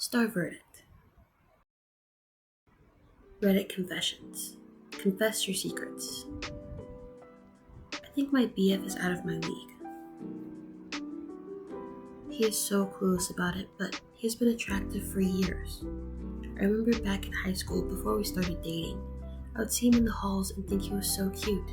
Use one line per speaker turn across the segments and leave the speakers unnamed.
Star verdict. Reddit confessions. Confess your secrets. I think my BF is out of my league. He is so clueless about it, but he has been attractive for years. I remember back in high school, before we started dating, I would see him in the halls and think he was so cute.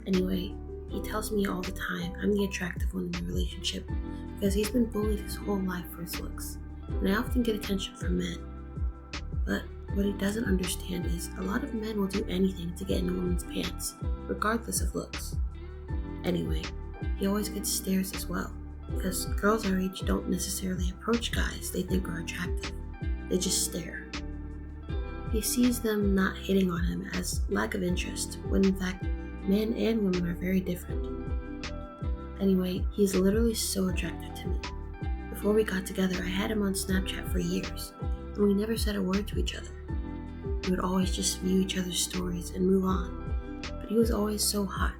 Anyway, he tells me all the time I'm the attractive one in the relationship because he's been bullied his whole life for his looks, and I often get attention from men. But what he doesn't understand is a lot of men will do anything to get in a woman's pants, regardless of looks. Anyway, he always gets stares as well, because girls our age don't necessarily approach guys they think are attractive. They just stare. He sees them not hitting on him as lack of interest, when in fact, men and women are very different. Anyway, he's literally so attractive to me. Before we got together, I had him on Snapchat for years, and we never said a word to each other. We would always just view each other's stories and move on, but he was always so hot.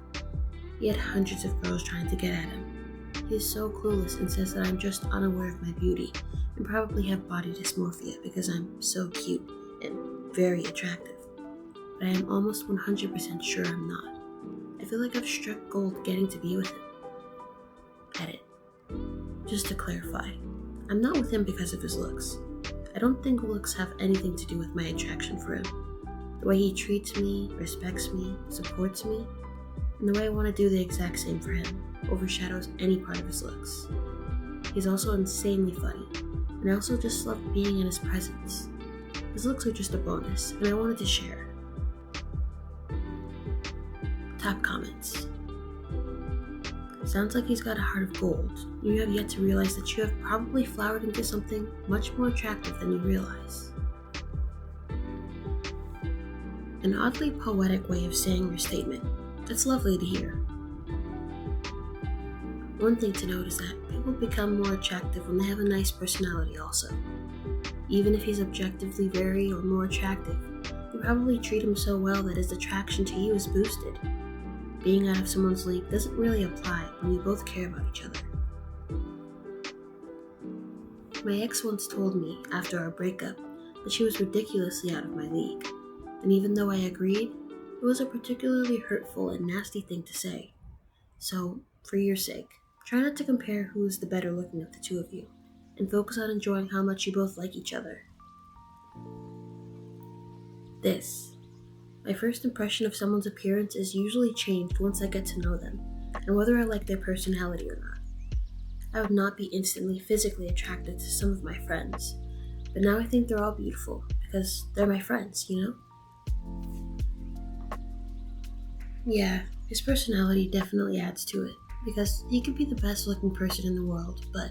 He had hundreds of girls trying to get at him. He is so clueless and says that I'm just unaware of my beauty and probably have body dysmorphia because I'm so cute and very attractive. But I am almost 100% sure I'm not. I feel like I've struck gold getting to be with him. Edit. Just to clarify, I'm not with him because of his looks. I don't think looks have anything to do with my attraction for him. The way he treats me, respects me, supports me, and the way I want to do the exact same for him overshadows any part of his looks. He's also insanely funny, and I also just love being in his presence. His looks are just a bonus, and I wanted to share. Top comments. Sounds like he's got a heart of gold. You have yet to realize that you have probably flowered into something much more attractive than you realize. An oddly poetic way of saying your statement. That's lovely to hear. One thing to note is that people become more attractive when they have a nice personality also. Even if he's objectively very or more attractive, you probably treat him so well that his attraction to you is boosted. Being out of someone's league doesn't really apply when we both care about each other. My ex once told me, after our breakup, that she was ridiculously out of my league, and even though I agreed, it was a particularly hurtful and nasty thing to say. So, for your sake, try not to compare who is the better looking of the two of you, and focus on enjoying how much you both like each other. My first impression of someone's appearance is usually changed once I get to know them, and whether I like their personality or not. I would not be instantly physically attracted to some of my friends, but now I think they're all beautiful, because they're my friends, you know? Yeah, his personality definitely adds to it, because he could be the best looking person in the world, but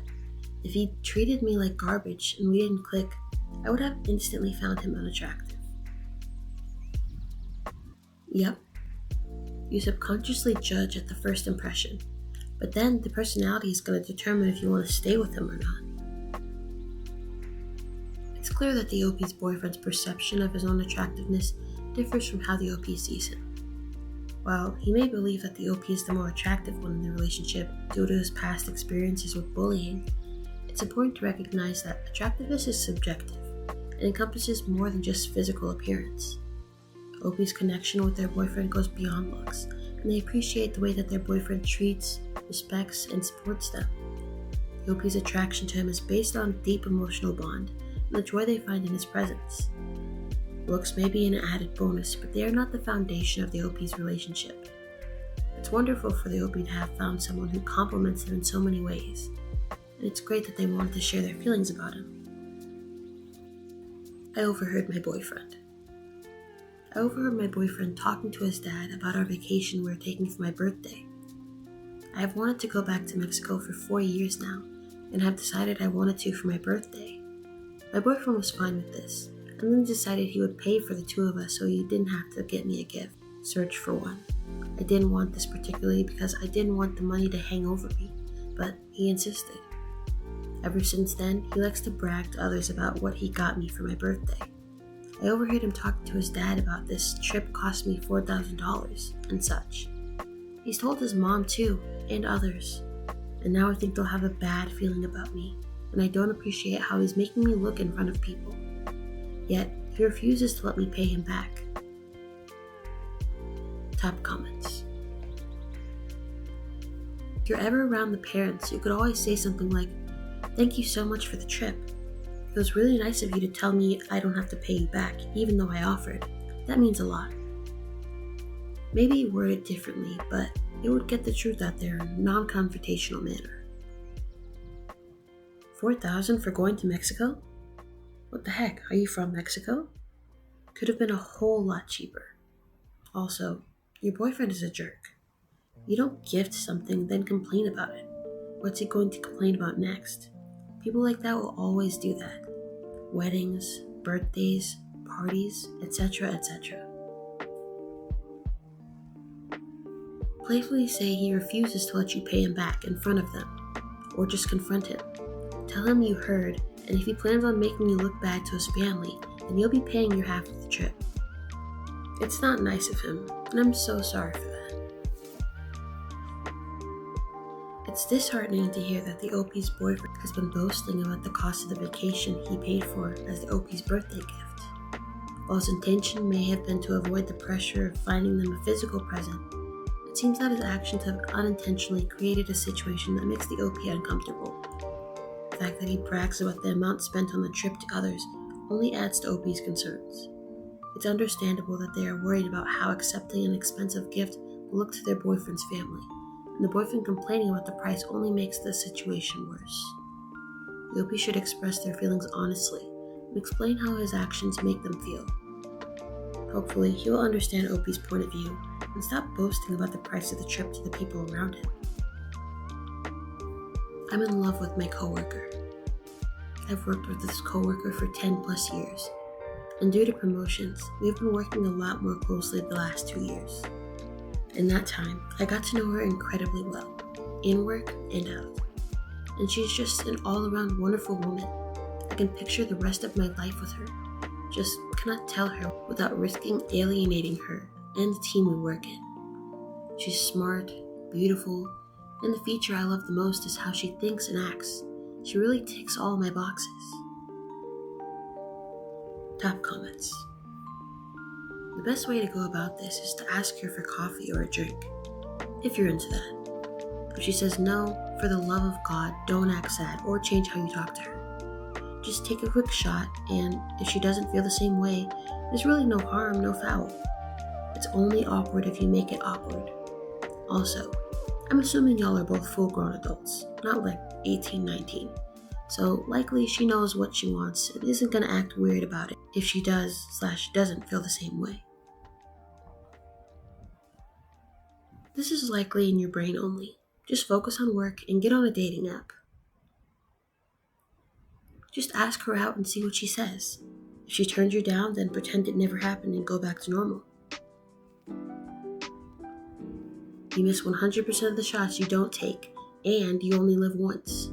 if he treated me like garbage and we didn't click, I would have instantly found him unattractive. Yep. You subconsciously judge at the first impression, but then the personality is going to determine if you want to stay with him or not. It's clear that the OP's boyfriend's perception of his own attractiveness differs from how the OP sees him. While he may believe that the OP is the more attractive one in the relationship due to his past experiences with bullying, it's important to recognize that attractiveness is subjective and encompasses more than just physical appearance. OP's connection with their boyfriend goes beyond looks, and they appreciate the way that their boyfriend treats, respects, and supports them. The OP's attraction to him is based on a deep emotional bond and the joy they find in his presence. Looks may be an added bonus, but they are not the foundation of the OP's relationship. It's wonderful for the OP to have found someone who compliments him in so many ways, and it's great that they wanted to share their feelings about him. I overheard my boyfriend talking to his dad about our vacation we were taking for my birthday. I have wanted to go back to Mexico for 4 years now, and have decided I wanted to for my birthday. My boyfriend was fine with this, and then decided he would pay for the two of us so he didn't have to get me a gift, search for one. I didn't want this particularly because I didn't want the money to hang over me, but he insisted. Ever since then, he likes to brag to others about what he got me for my birthday. I overheard him talking to his dad about this trip cost me $4,000 and such. He's told his mom too, and others, and now I think they'll have a bad feeling about me, and I don't appreciate how he's making me look in front of people. Yet, he refuses to let me pay him back. Top comments. If you're ever around the parents, you could always say something like, "Thank you so much for the trip. It was really nice of you to tell me I don't have to pay you back, even though I offered. That means a lot." Maybe word it differently, but it would get the truth out there in a non-confrontational manner. $4,000 for going to Mexico? What the heck, are you from Mexico? Could have been a whole lot cheaper. Also, your boyfriend is a jerk. You don't gift something, then complain about it. What's he going to complain about next? People like that will always do that. Weddings, birthdays, parties, etc., etc. Playfully say he refuses to let you pay him back in front of them, or just confront him. Tell him you heard, and if he plans on making you look bad to his family, then you'll be paying your half of the trip. It's not nice of him, and I'm so sorry for that. It's disheartening to hear that the OP's boyfriend has been boasting about the cost of the vacation he paid for as the OP's birthday gift. While his intention may have been to avoid the pressure of finding them a physical present, it seems that his actions have unintentionally created a situation that makes the OP uncomfortable. The fact that he brags about the amount spent on the trip to others only adds to OP's concerns. It's understandable that they are worried about how accepting an expensive gift will look to their boyfriend's family, and the boyfriend complaining about the price only makes the situation worse. The OP should express their feelings honestly and explain how his actions make them feel. Hopefully, he will understand OP's point of view and stop boasting about the price of the trip to the people around him. I'm in love with my coworker. I've worked with this coworker for 10 plus years, and due to promotions, we've been working a lot more closely the last 2 years. In that time, I got to know her incredibly well, in work and out. And she's just an all-around wonderful woman. I can picture the rest of my life with her. Just cannot tell her without risking alienating her and the team we work in. She's smart, beautiful, and the feature I love the most is how she thinks and acts. She really ticks all my boxes. Top comments. The best way to go about this is to ask her for coffee or a drink, if you're into that. If she says no, for the love of God, don't act sad or change how you talk to her. Just take a quick shot, and if she doesn't feel the same way, there's really no harm, no foul. It's only awkward if you make it awkward. Also, I'm assuming y'all are both full-grown adults, not like 18, 19. So likely she knows what she wants and isn't gonna act weird about it if she doesn't feel the same way. This is likely in your brain only. Just focus on work and get on a dating app. Just ask her out and see what she says. If she turns you down, then pretend it never happened and go back to normal. You miss 100% of the shots you don't take, and you only live once.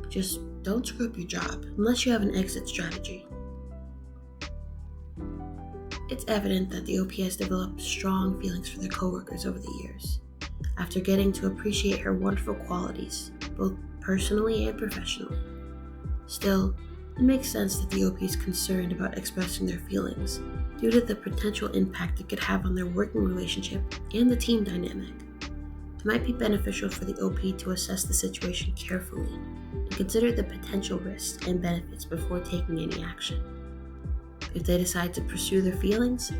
Just don't screw up your job, unless you have an exit strategy. It's evident that the OP has developed strong feelings for their coworkers over the years, after getting to appreciate her wonderful qualities, both personally and professionally. Still, it makes sense that the OP is concerned about expressing their feelings due to the potential impact it could have on their working relationship and the team dynamic. It might be beneficial for the OP to assess the situation carefully and consider the potential risks and benefits before taking any action. If they decide to pursue their feelings,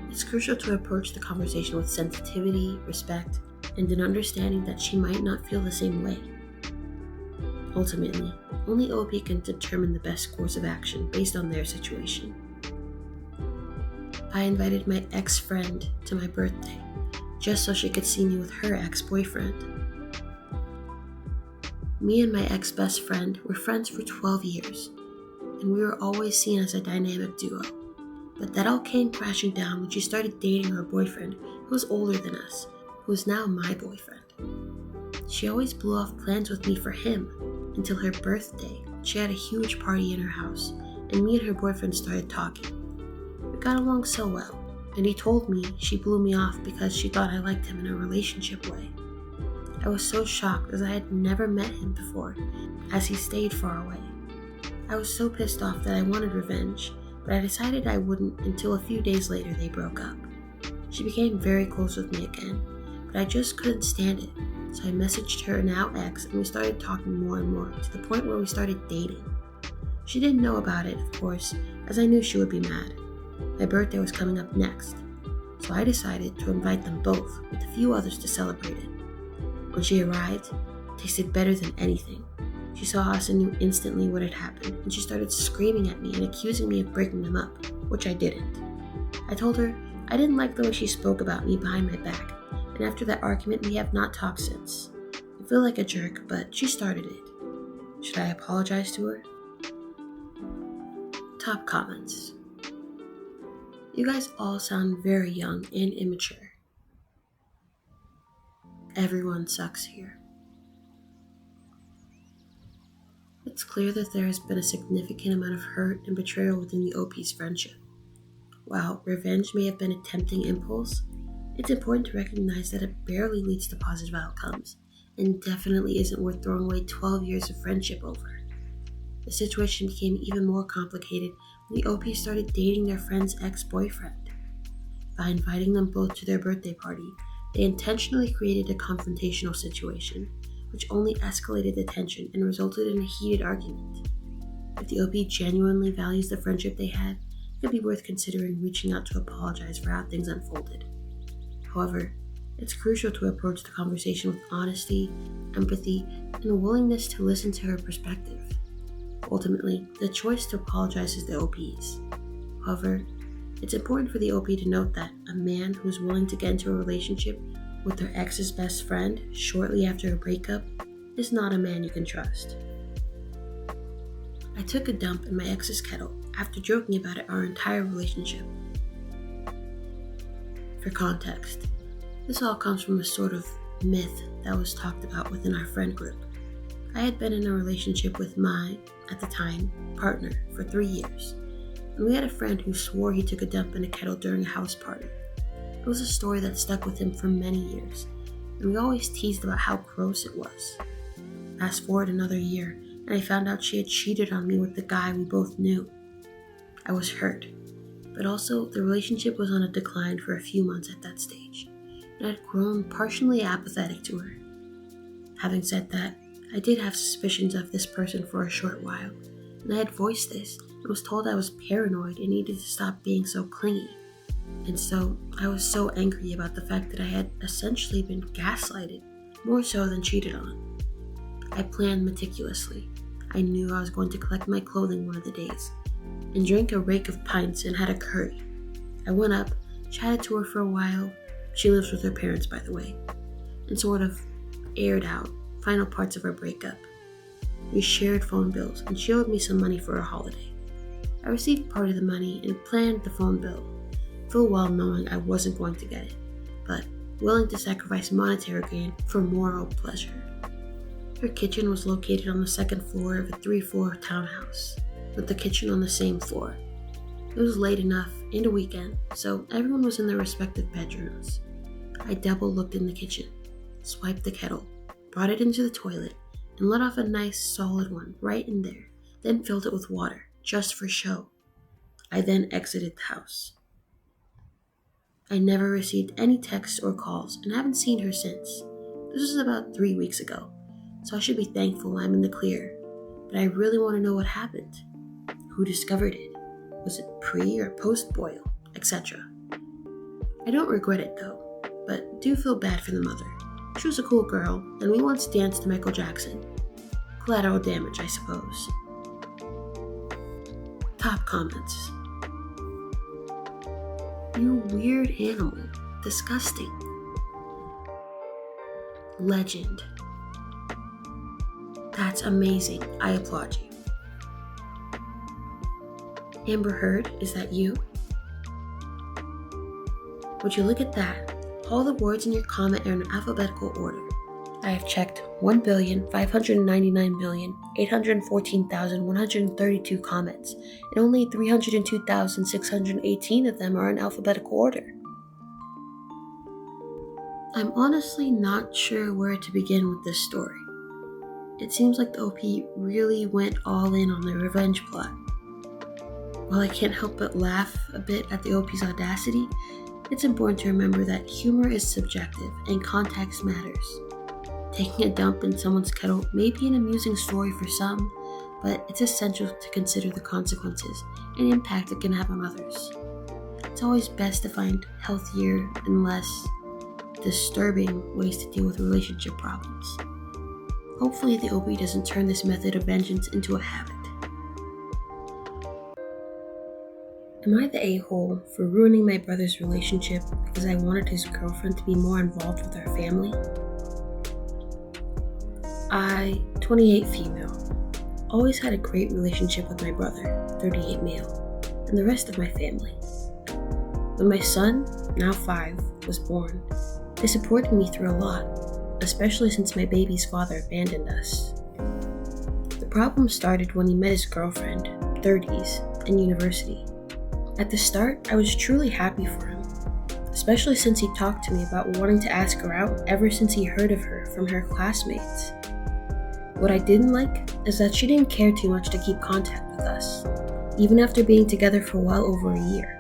it's crucial to approach the conversation with sensitivity, respect, and an understanding that she might not feel the same way. Ultimately, only OP can determine the best course of action based on their situation. I invited my ex-friend to my birthday, just so she could see me with her ex-boyfriend. Me and my ex-best friend were friends for 12 years, and we were always seen as a dynamic duo. But that all came crashing down when she started dating her boyfriend, who was older than us, who is now my boyfriend. She always blew off plans with me for him, until her birthday. She had a huge party in her house, and me and her boyfriend started talking. We got along so well, and he told me she blew me off because she thought I liked him in a relationship way. I was so shocked as I had never met him before, as he stayed far away. I was so pissed off that I wanted revenge, but I decided I wouldn't until a few days later they broke up. She became very close with me again, but I just couldn't stand it, so I messaged her now ex and we started talking more and more to the point where we started dating. She didn't know about it, of course, as I knew she would be mad. My birthday was coming up next, so I decided to invite them both with a few others to celebrate it. When she arrived, it tasted better than anything. She saw us and knew instantly what had happened, and she started screaming at me and accusing me of breaking them up, which I didn't. I told her I didn't like the way she spoke about me behind my back, and after that argument we have not talked since. I feel like a jerk, but she started it. Should I apologize to her? Top comments. You guys all sound very young and immature. Everyone sucks here. It's clear that there has been a significant amount of hurt and betrayal within the OP's friendship. While revenge may have been a tempting impulse, it's important to recognize that it barely leads to positive outcomes, and definitely isn't worth throwing away 12 years of friendship over. The situation became even more complicated when the OP started dating their friend's ex-boyfriend. By inviting them both to their birthday party, they intentionally created a confrontational situation, which only escalated the tension and resulted in a heated argument. If the OP genuinely values the friendship they had, it could be worth considering reaching out to apologize for how things unfolded. However, it's crucial to approach the conversation with honesty, empathy, and a willingness to listen to her perspective. Ultimately, the choice to apologize is the OP's. However, it's important for the OP to note that a man who is willing to get into a relationship with their ex's best friend shortly after a breakup is not a man you can trust. I took a dump in my ex's kettle after joking about it our entire relationship. For context, this all comes from a sort of myth that was talked about within our friend group. I had been in a relationship with my, at the time, partner for 3 years, and we had a friend who swore he took a dump in a kettle during a house party. It was a story that stuck with him for many years, and we always teased about how gross it was. Fast forward another year, and I found out she had cheated on me with the guy we both knew. I was hurt, but also the relationship was on a decline for a few months at that stage, and I had grown partially apathetic to her. Having said that, I did have suspicions of this person for a short while, and I had voiced this and was told I was paranoid and needed to stop being so clingy. And so, I was so angry about the fact that I had essentially been gaslighted, more so than cheated on. I planned meticulously. I knew I was going to collect my clothing one of the days, and drink a rake of pints and had a curry. I went up, chatted to her for a while, she lives with her parents by the way, and sort of aired out final parts of our breakup. We shared phone bills, and she owed me some money for a holiday. I received part of the money and planned the phone bill, full well knowing I wasn't going to get it, but willing to sacrifice monetary gain for moral pleasure. Her kitchen was located on the second floor of a 3-floor townhouse, with the kitchen on the same floor. It was late enough and a weekend, so everyone was in their respective bedrooms. I double looked in the kitchen, swiped the kettle, brought it into the toilet, and let off a nice solid one right in there, then filled it with water, just for show. I then exited the house. I never received any texts or calls and haven't seen her since. This was about 3 weeks ago, so I should be thankful I'm in the clear, but I really want to know what happened. Who discovered it? Was it pre or post boil, etc.? I don't regret it though, but do feel bad for the mother. She was a cool girl, and we once danced to Michael Jackson. Collateral damage, I suppose. Top comments. You weird animal. Disgusting. Legend. That's amazing. I applaud you. Amber Heard, is that you? Would you look at that? All the words in your comment are in alphabetical order. I have checked 1,599,814,132 comments, and only 302,618 of them are in alphabetical order. I'm honestly not sure where to begin with this story. It seems like the OP really went all in on the revenge plot. While I can't help but laugh a bit at the OP's audacity, it's important to remember that humor is subjective and context matters. Taking a dump in someone's kettle may be an amusing story for some, but it's essential to consider the consequences and impact it can have on others. It's always best to find healthier and less disturbing ways to deal with relationship problems. Hopefully the OP doesn't turn this method of vengeance into a habit. Am I the a-hole for ruining my brother's relationship because I wanted his girlfriend to be more involved with our family? I, 28 female, always had a great relationship with my brother, 38 male, and the rest of my family. When my son, now 5, was born, they supported me through a lot, especially since my baby's father abandoned us. The problem started when he met his girlfriend, 30s, in university. At the start, I was truly happy for him, especially since he talked to me about wanting to ask her out ever since he heard of her from her classmates. What I didn't like is that she didn't care too much to keep contact with us, even after being together for well over a year.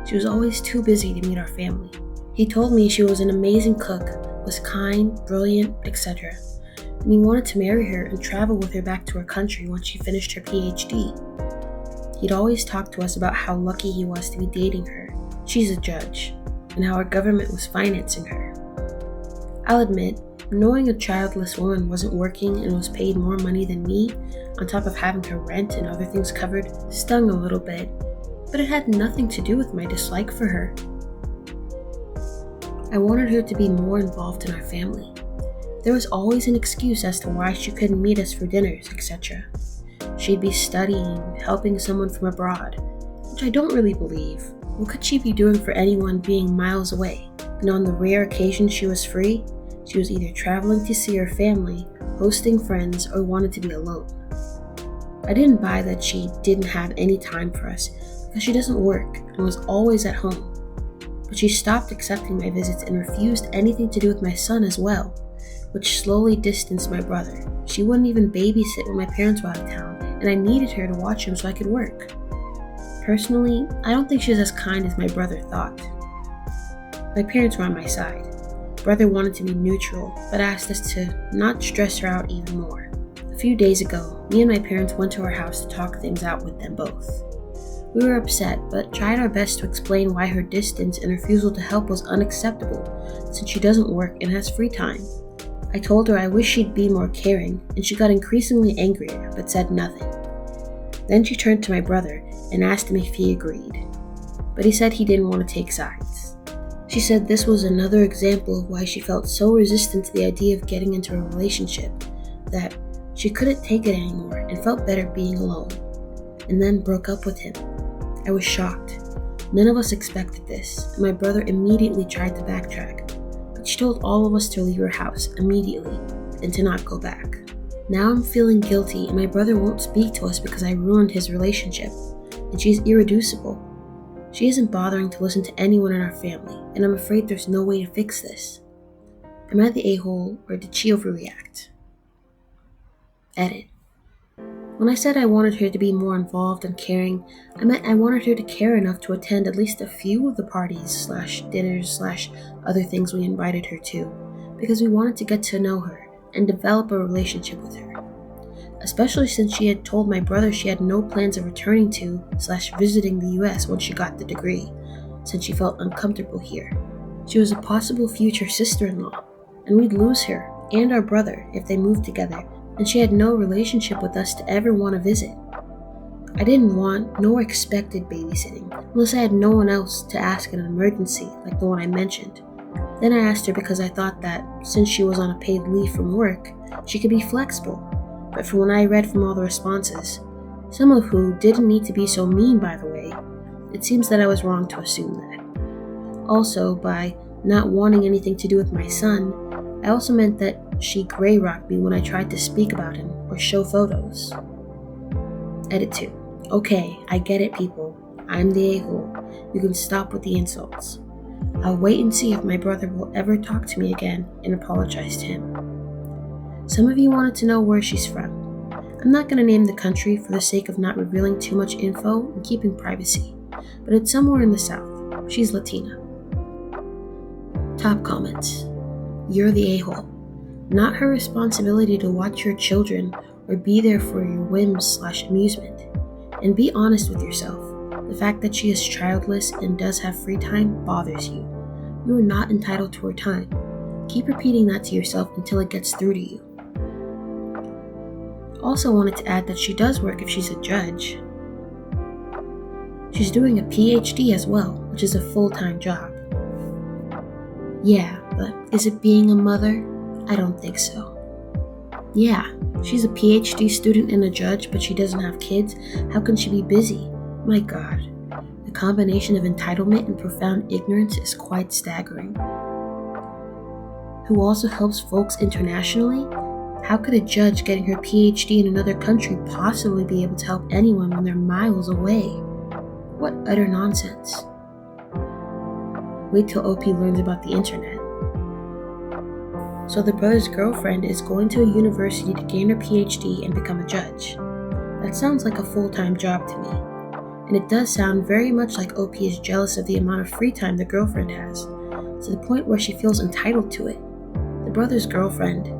She was always too busy to meet our family. He told me she was an amazing cook, was kind, brilliant, etc., and he wanted to marry her and travel with her back to her country once she finished her PhD. He'd always talk to us about how lucky he was to be dating her, she's a judge, and how our government was financing her. I'll admit, knowing a childless woman wasn't working and was paid more money than me, on top of having her rent and other things covered, stung a little bit, but it had nothing to do with my dislike for her. I wanted her to be more involved in our family. There was always an excuse as to why she couldn't meet us for dinners, etc. She'd be studying, helping someone from abroad, which I don't really believe. What could she be doing for anyone being miles away? And on the rare occasion she was free, she was either traveling to see her family, hosting friends, or wanted to be alone. I didn't buy that she didn't have any time for us, because she doesn't work and was always at home. But she stopped accepting my visits and refused anything to do with my son as well, which slowly distanced my brother. She wouldn't even babysit when my parents were out of town, and I needed her to watch him so I could work. Personally, I don't think she's as kind as my brother thought. My parents were on my side. Brother wanted to be neutral, but asked us to not stress her out even more. A few days ago, me and my parents went to her house to talk things out with them both. We were upset, but tried our best to explain why her distance and refusal to help was unacceptable, since she doesn't work and has free time. I told her I wish she'd be more caring, and she got increasingly angrier, but said nothing. Then she turned to my brother and asked him if he agreed, but he said he didn't want to take sides. She said this was another example of why she felt so resistant to the idea of getting into a relationship, that she couldn't take it anymore and felt better being alone, and then broke up with him. I was shocked. None of us expected this, and my brother immediately tried to backtrack, but she told all of us to leave her house immediately and to not go back. Now I'm feeling guilty, and my brother won't speak to us because I ruined his relationship, and she's irreducible. She isn't bothering to listen to anyone in our family, and I'm afraid there's no way to fix this. Am I the a-hole, or did she overreact? Edit. When I said I wanted her to be more involved and caring, I meant I wanted her to care enough to attend at least a few of the parties / dinners / other things we invited her to, because we wanted to get to know her and develop a relationship with her. Especially since she had told my brother she had no plans of returning to / visiting the US once she got the degree, since she felt uncomfortable here. She was a possible future sister-in-law, and we'd lose her and our brother if they moved together, and she had no relationship with us to ever want to visit. I didn't want nor expected babysitting, unless I had no one else to ask in an emergency like the one I mentioned. Then I asked her because I thought that, since she was on a paid leave from work, she could be flexible. But from what I read from all the responses, some of who didn't need to be so mean by the way, it seems that I was wrong to assume that. Also, by not wanting anything to do with my son, I also meant that she grey-rocked me when I tried to speak about him or show photos. Edit 2. Okay, I get it, people. I'm the a-hole. You can stop with the insults. I'll wait and see if my brother will ever talk to me again and apologize to him. Some of you wanted to know where she's from. I'm not going to name the country for the sake of not revealing too much info and keeping privacy, but it's somewhere in the South. She's Latina. Top comments. You're the a-hole. Not her responsibility to watch your children or be there for your whims/amusement. And be honest with yourself. The fact that she is childless and does have free time bothers you. You are not entitled to her time. Keep repeating that to yourself until it gets through to you. Also wanted to add that she does work if she's a judge. She's doing a PhD as well, which is a full-time job. Yeah, but is it being a mother? I don't think so. Yeah, she's a PhD student and a judge, but she doesn't have kids. How can she be busy? My God, the combination of entitlement and profound ignorance is quite staggering. Who also helps folks internationally? How could a judge getting her PhD in another country possibly be able to help anyone when they're miles away? What utter nonsense. Wait till OP learns about the internet. So the brother's girlfriend is going to a university to gain her PhD and become a judge. That sounds like a full-time job to me. And it does sound very much like OP is jealous of the amount of free time the girlfriend has, to the point where she feels entitled to it. The brother's girlfriend,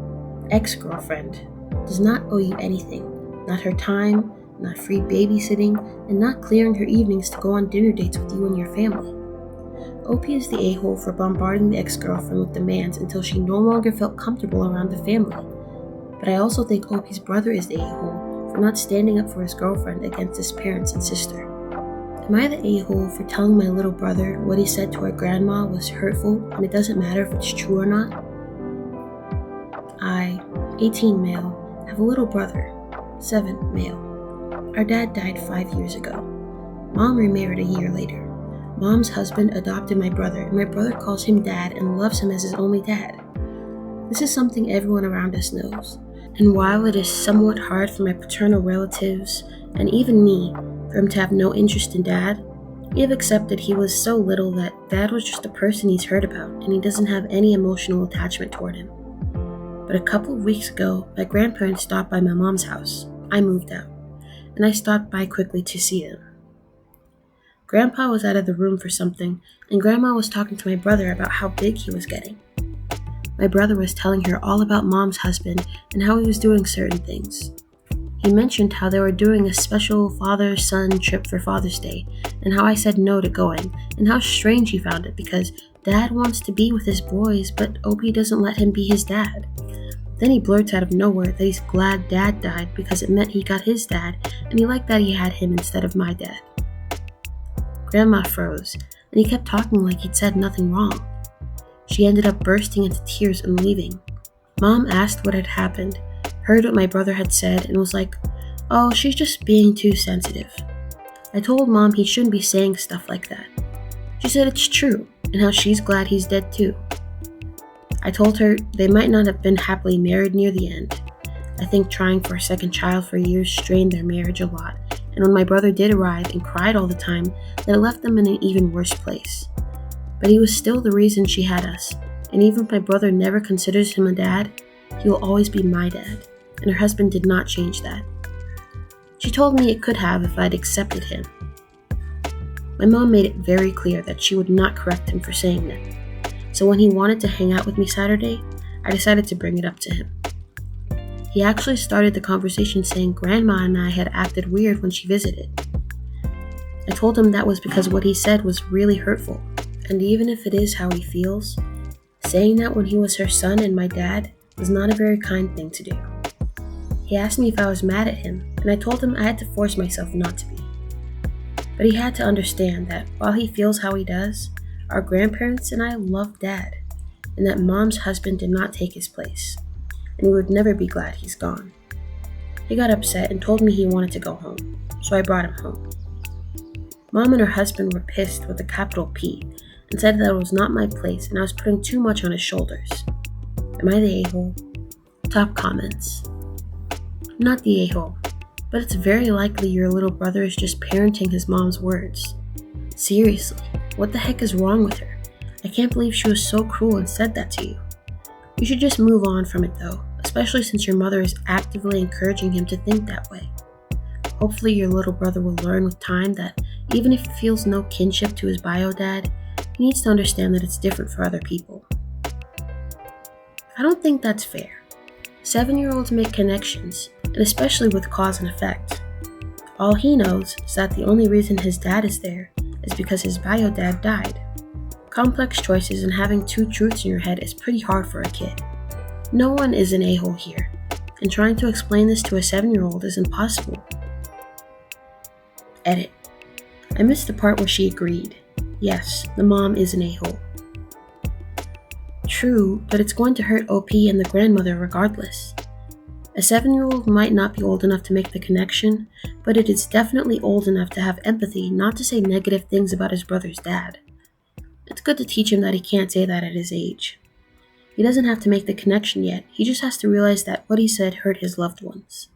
ex-girlfriend, does not owe you anything. Not her time, not free babysitting, and not clearing her evenings to go on dinner dates with you and your family. OP is the a-hole for bombarding the ex-girlfriend with demands until she no longer felt comfortable around the family. But I also think OP's brother is the a-hole for not standing up for his girlfriend against his parents and sister. Am I the a-hole for telling my little brother what he said to our grandma was hurtful and it doesn't matter if it's true or not? I, 18 male, have a little brother, 7 male. Our dad died 5 years ago. Mom remarried a year later. Mom's husband adopted my brother, and my brother calls him dad and loves him as his only dad. This is something everyone around us knows. And while it is somewhat hard for my paternal relatives, and even me, for him to have no interest in dad, we have accepted he was so little that dad was just a person he's heard about, and he doesn't have any emotional attachment toward him. But a couple of weeks ago, my grandparents stopped by my mom's house. I moved out, and I stopped by quickly to see them. Grandpa was out of the room for something, and Grandma was talking to my brother about how big he was getting. My brother was telling her all about Mom's husband and how he was doing certain things. He mentioned how they were doing a special father-son trip for Father's Day, and how I said no to going, and how strange he found it because Dad wants to be with his boys, but Opie doesn't let him be his dad. Then he blurts out of nowhere that he's glad Dad died because it meant he got his dad, and he liked that he had him instead of my dad. Grandma froze, and he kept talking like he'd said nothing wrong. She ended up bursting into tears and leaving. Mom asked what had happened, heard what my brother had said, and was like, "Oh, she's just being too sensitive." I told Mom he shouldn't be saying stuff like that. She said it's true, and how she's glad he's dead too. I told her they might not have been happily married near the end. I think trying for a second child for years strained their marriage a lot, and when my brother did arrive and cried all the time, that it left them in an even worse place. But he was still the reason she had us, and even if my brother never considers him a dad, he will always be my dad, and her husband did not change that. She told me it could have if I'd accepted him. My mom made it very clear that she would not correct him for saying that, so when he wanted to hang out with me Saturday, I decided to bring it up to him. He actually started the conversation saying Grandma and I had acted weird when she visited. I told him that was because what he said was really hurtful, and even if it is how he feels, saying that when he was her son and my dad was not a very kind thing to do. He asked me if I was mad at him, and I told him I had to force myself not to be. But he had to understand that while he feels how he does, our grandparents and I love Dad, and that Mom's husband did not take his place, and we would never be glad he's gone. He got upset and told me he wanted to go home, so I brought him home. Mom and her husband were pissed with a capital P and said that it was not my place and I was putting too much on his shoulders. Am I the a-hole? Top comments. I'm not the a-hole, but it's very likely your little brother is just parenting his mom's words. Seriously, what the heck is wrong with her? I can't believe she was so cruel and said that to you. You should just move on from it though, especially since your mother is actively encouraging him to think that way. Hopefully your little brother will learn with time that even if he feels no kinship to his bio dad, he needs to understand that it's different for other people. I don't think that's fair. 7-year-olds make connections, and especially with cause and effect. All he knows is that the only reason his dad is there is because his bio dad died. Complex choices and having two truths in your head is pretty hard for a kid. No one is an a-hole here, and trying to explain this to a 7-year-old is impossible. Edit. I missed the part where she agreed. Yes, the mom is an a-hole. True, but it's going to hurt OP and the grandmother regardless. A 7-year-old might not be old enough to make the connection, but it is definitely old enough to have empathy not to say negative things about his brother's dad. It's good to teach him that he can't say that at his age. He doesn't have to make the connection yet, he just has to realize that what he said hurt his loved ones.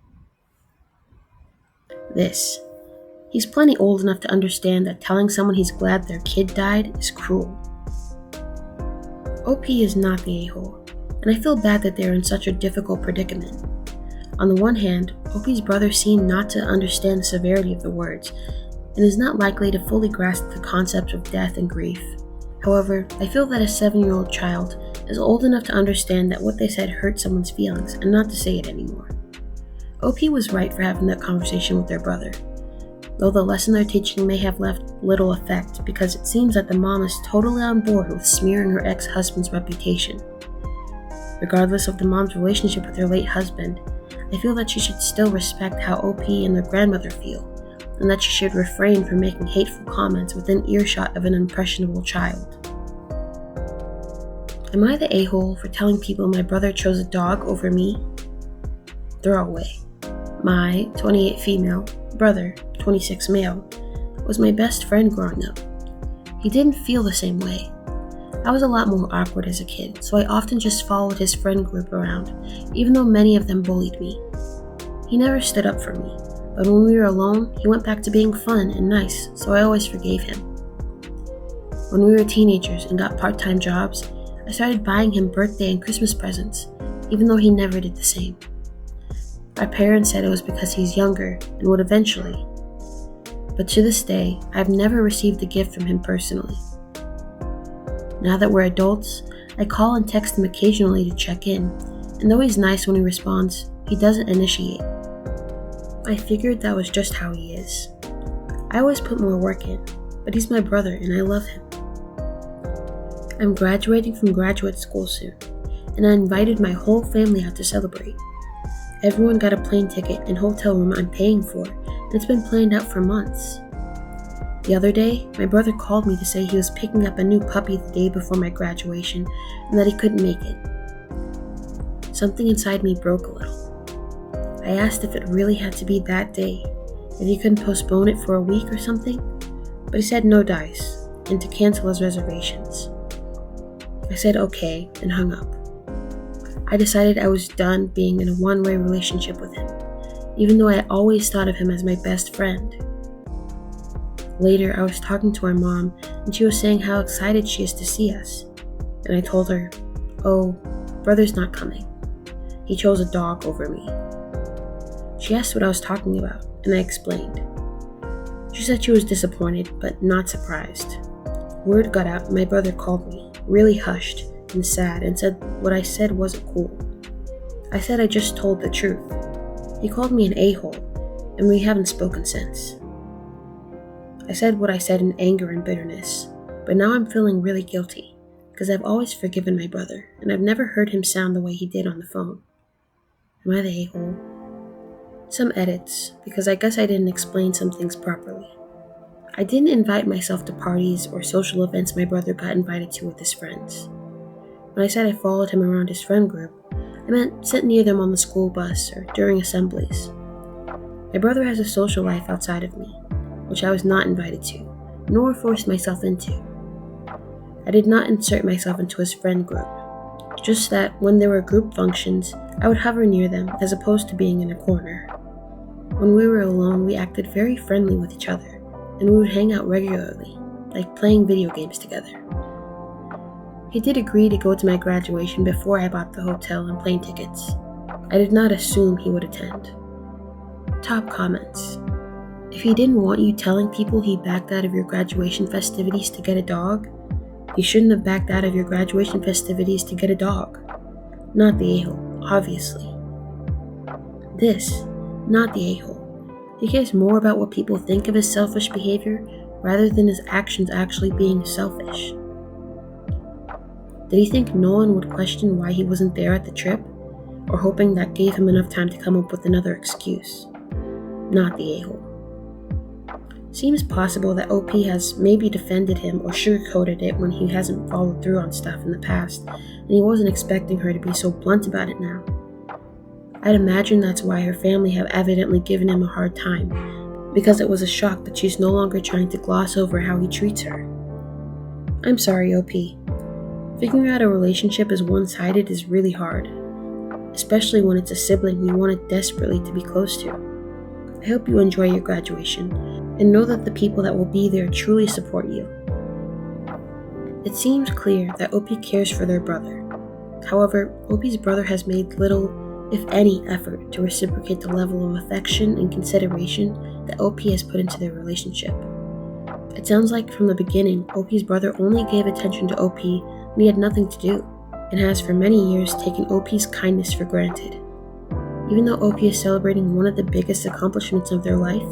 He's plenty old enough to understand that telling someone he's glad their kid died is cruel. OP is not the a-hole, and I feel bad that they're in such a difficult predicament. On the one hand, OP's brother seemed not to understand the severity of the words, and is not likely to fully grasp the concept of death and grief. However, I feel that a 7-year-old child is old enough to understand that what they said hurt someone's feelings and not to say it anymore. OP was right for having that conversation with their brother, though the lesson they're teaching may have left little effect because it seems that the mom is totally on board with smearing her ex-husband's reputation. Regardless of the mom's relationship with her late husband, I feel that she should still respect how OP and their grandmother feel, and that she should refrain from making hateful comments within earshot of an impressionable child. Am I the a-hole for telling people my brother chose a dog over me? Throwaway. My 28 female brother, 26 male, was my best friend growing up. He didn't feel the same way. I was a lot more awkward as a kid, so I often just followed his friend group around, even though many of them bullied me. He never stood up for me, but when we were alone, he went back to being fun and nice, so I always forgave him. When we were teenagers and got part-time jobs, I started buying him birthday and Christmas presents, even though he never did the same. My parents said it was because he's younger and would eventually, but to this day, I've never received a gift from him personally. Now that we're adults, I call and text him occasionally to check in, and though he's nice when he responds, he doesn't initiate. I figured that was just how he is. I always put more work in, but he's my brother and I love him. I'm graduating from graduate school soon, and I invited my whole family out to celebrate. Everyone got a plane ticket and hotel room I'm paying for, and it's been planned out for months. The other day, my brother called me to say he was picking up a new puppy the day before my graduation and that he couldn't make it. Something inside me broke a little. I asked if it really had to be that day, if he couldn't postpone it for a week or something, but he said no dice, and to cancel his reservations. I said okay and hung up. I decided I was done being in a one-way relationship with him, even though I always thought of him as my best friend. Later, I was talking to our mom, and she was saying how excited she is to see us. And I told her, "Oh, brother's not coming. He chose a dog over me." She asked what I was talking about, and I explained. She said she was disappointed, but not surprised. Word got out, and my brother called me, really hushed and sad, and said what I said wasn't cool. I said I just told the truth. He called me an a-hole, and we haven't spoken since. I said what I said in anger and bitterness, but now I'm feeling really guilty, because I've always forgiven my brother, and I've never heard him sound the way he did on the phone. Am I the a-hole? Some edits, because I guess I didn't explain some things properly. I didn't invite myself to parties or social events my brother got invited to with his friends. When I said I followed him around his friend group, I meant sit near them on the school bus or during assemblies. My brother has a social life outside of me, which I was not invited to, nor forced myself into. I did not insert myself into his friend group, just that when there were group functions, I would hover near them as opposed to being in a corner. When we were alone, we acted very friendly with each other, and we would hang out regularly, like playing video games together. He did agree to go to my graduation before I bought the hotel and plane tickets. I did not assume he would attend. Top comments. If he didn't want you telling people he backed out of your graduation festivities to get a dog, he shouldn't have backed out of your graduation festivities to get a dog. Not the a-hole, obviously. This, not the a-hole. He cares more about what people think of his selfish behavior rather than his actions actually being selfish. Did he think no one would question why he wasn't there at the trip, or hoping that gave him enough time to come up with another excuse? Not the a-hole. Seems possible that OP has maybe defended him or sugarcoated it when he hasn't followed through on stuff in the past, and he wasn't expecting her to be so blunt about it now. I'd imagine that's why her family have evidently given him a hard time, because it was a shock that she's no longer trying to gloss over how he treats her. I'm sorry, OP. Figuring out a relationship is one-sided is really hard, especially when it's a sibling you wanted desperately to be close to. I hope you enjoy your graduation, and know that the people that will be there truly support you. It seems clear that OP cares for their brother. However, OP's brother has made little, if any, effort to reciprocate the level of affection and consideration that OP has put into their relationship. It sounds like from the beginning, OP's brother only gave attention to OP when he had nothing to do, and has for many years taken OP's kindness for granted. Even though OP is celebrating one of the biggest accomplishments of their life,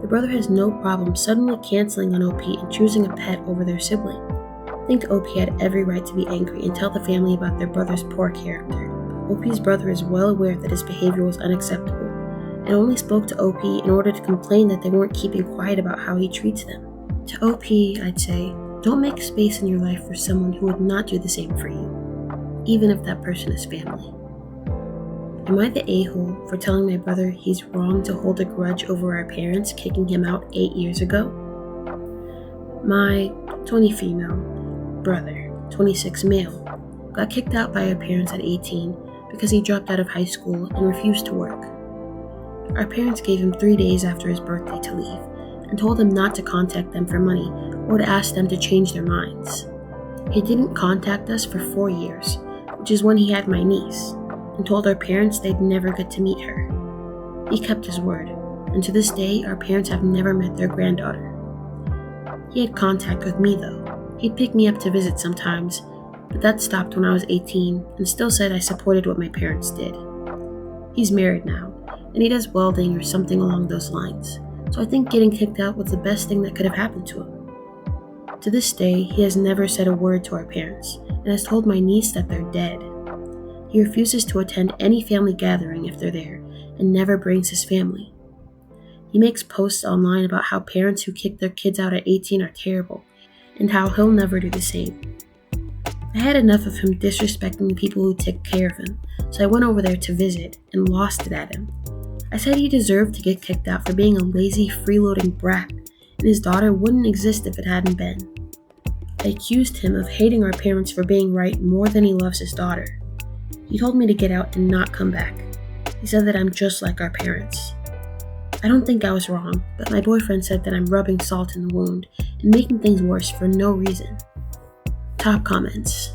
the brother has no problem suddenly canceling on OP and choosing a pet over their sibling. I think OP had every right to be angry and tell the family about their brother's poor character. OP's brother is well aware that his behavior was unacceptable, and only spoke to OP in order to complain that they weren't keeping quiet about how he treats them. To OP, I'd say, don't make space in your life for someone who would not do the same for you, even if that person is family. Am I the a-hole for telling my brother he's wrong to hold a grudge over our parents kicking him out 8 years ago? My 20 female brother, 26 male, got kicked out by our parents at 18 because he dropped out of high school and refused to work. Our parents gave him 3 days after his birthday to leave and told him not to contact them for money or to ask them to change their minds. He didn't contact us for 4 years, which is when he had my niece, and told our parents they'd never get to meet her. He kept his word, and to this day our parents have never met their granddaughter. He had contact with me though. He'd pick me up to visit sometimes, but that stopped when I was 18 and still said I supported what my parents did. He's married now, and he does welding or something along those lines, so I think getting kicked out was the best thing that could have happened to him. To this day, he has never said a word to our parents, and has told my niece that they're dead. He refuses to attend any family gathering if they're there, and never brings his family. He makes posts online about how parents who kick their kids out at 18 are terrible, and how he'll never do the same. I had enough of him disrespecting the people who take care of him, so I went over there to visit, and lost it at him. I said he deserved to get kicked out for being a lazy, freeloading brat, and his daughter wouldn't exist if it hadn't been. I accused him of hating our parents for being right more than he loves his daughter. He told me to get out and not come back. He said that I'm just like our parents. I don't think I was wrong, but my boyfriend said that I'm rubbing salt in the wound and making things worse for no reason. Top comments.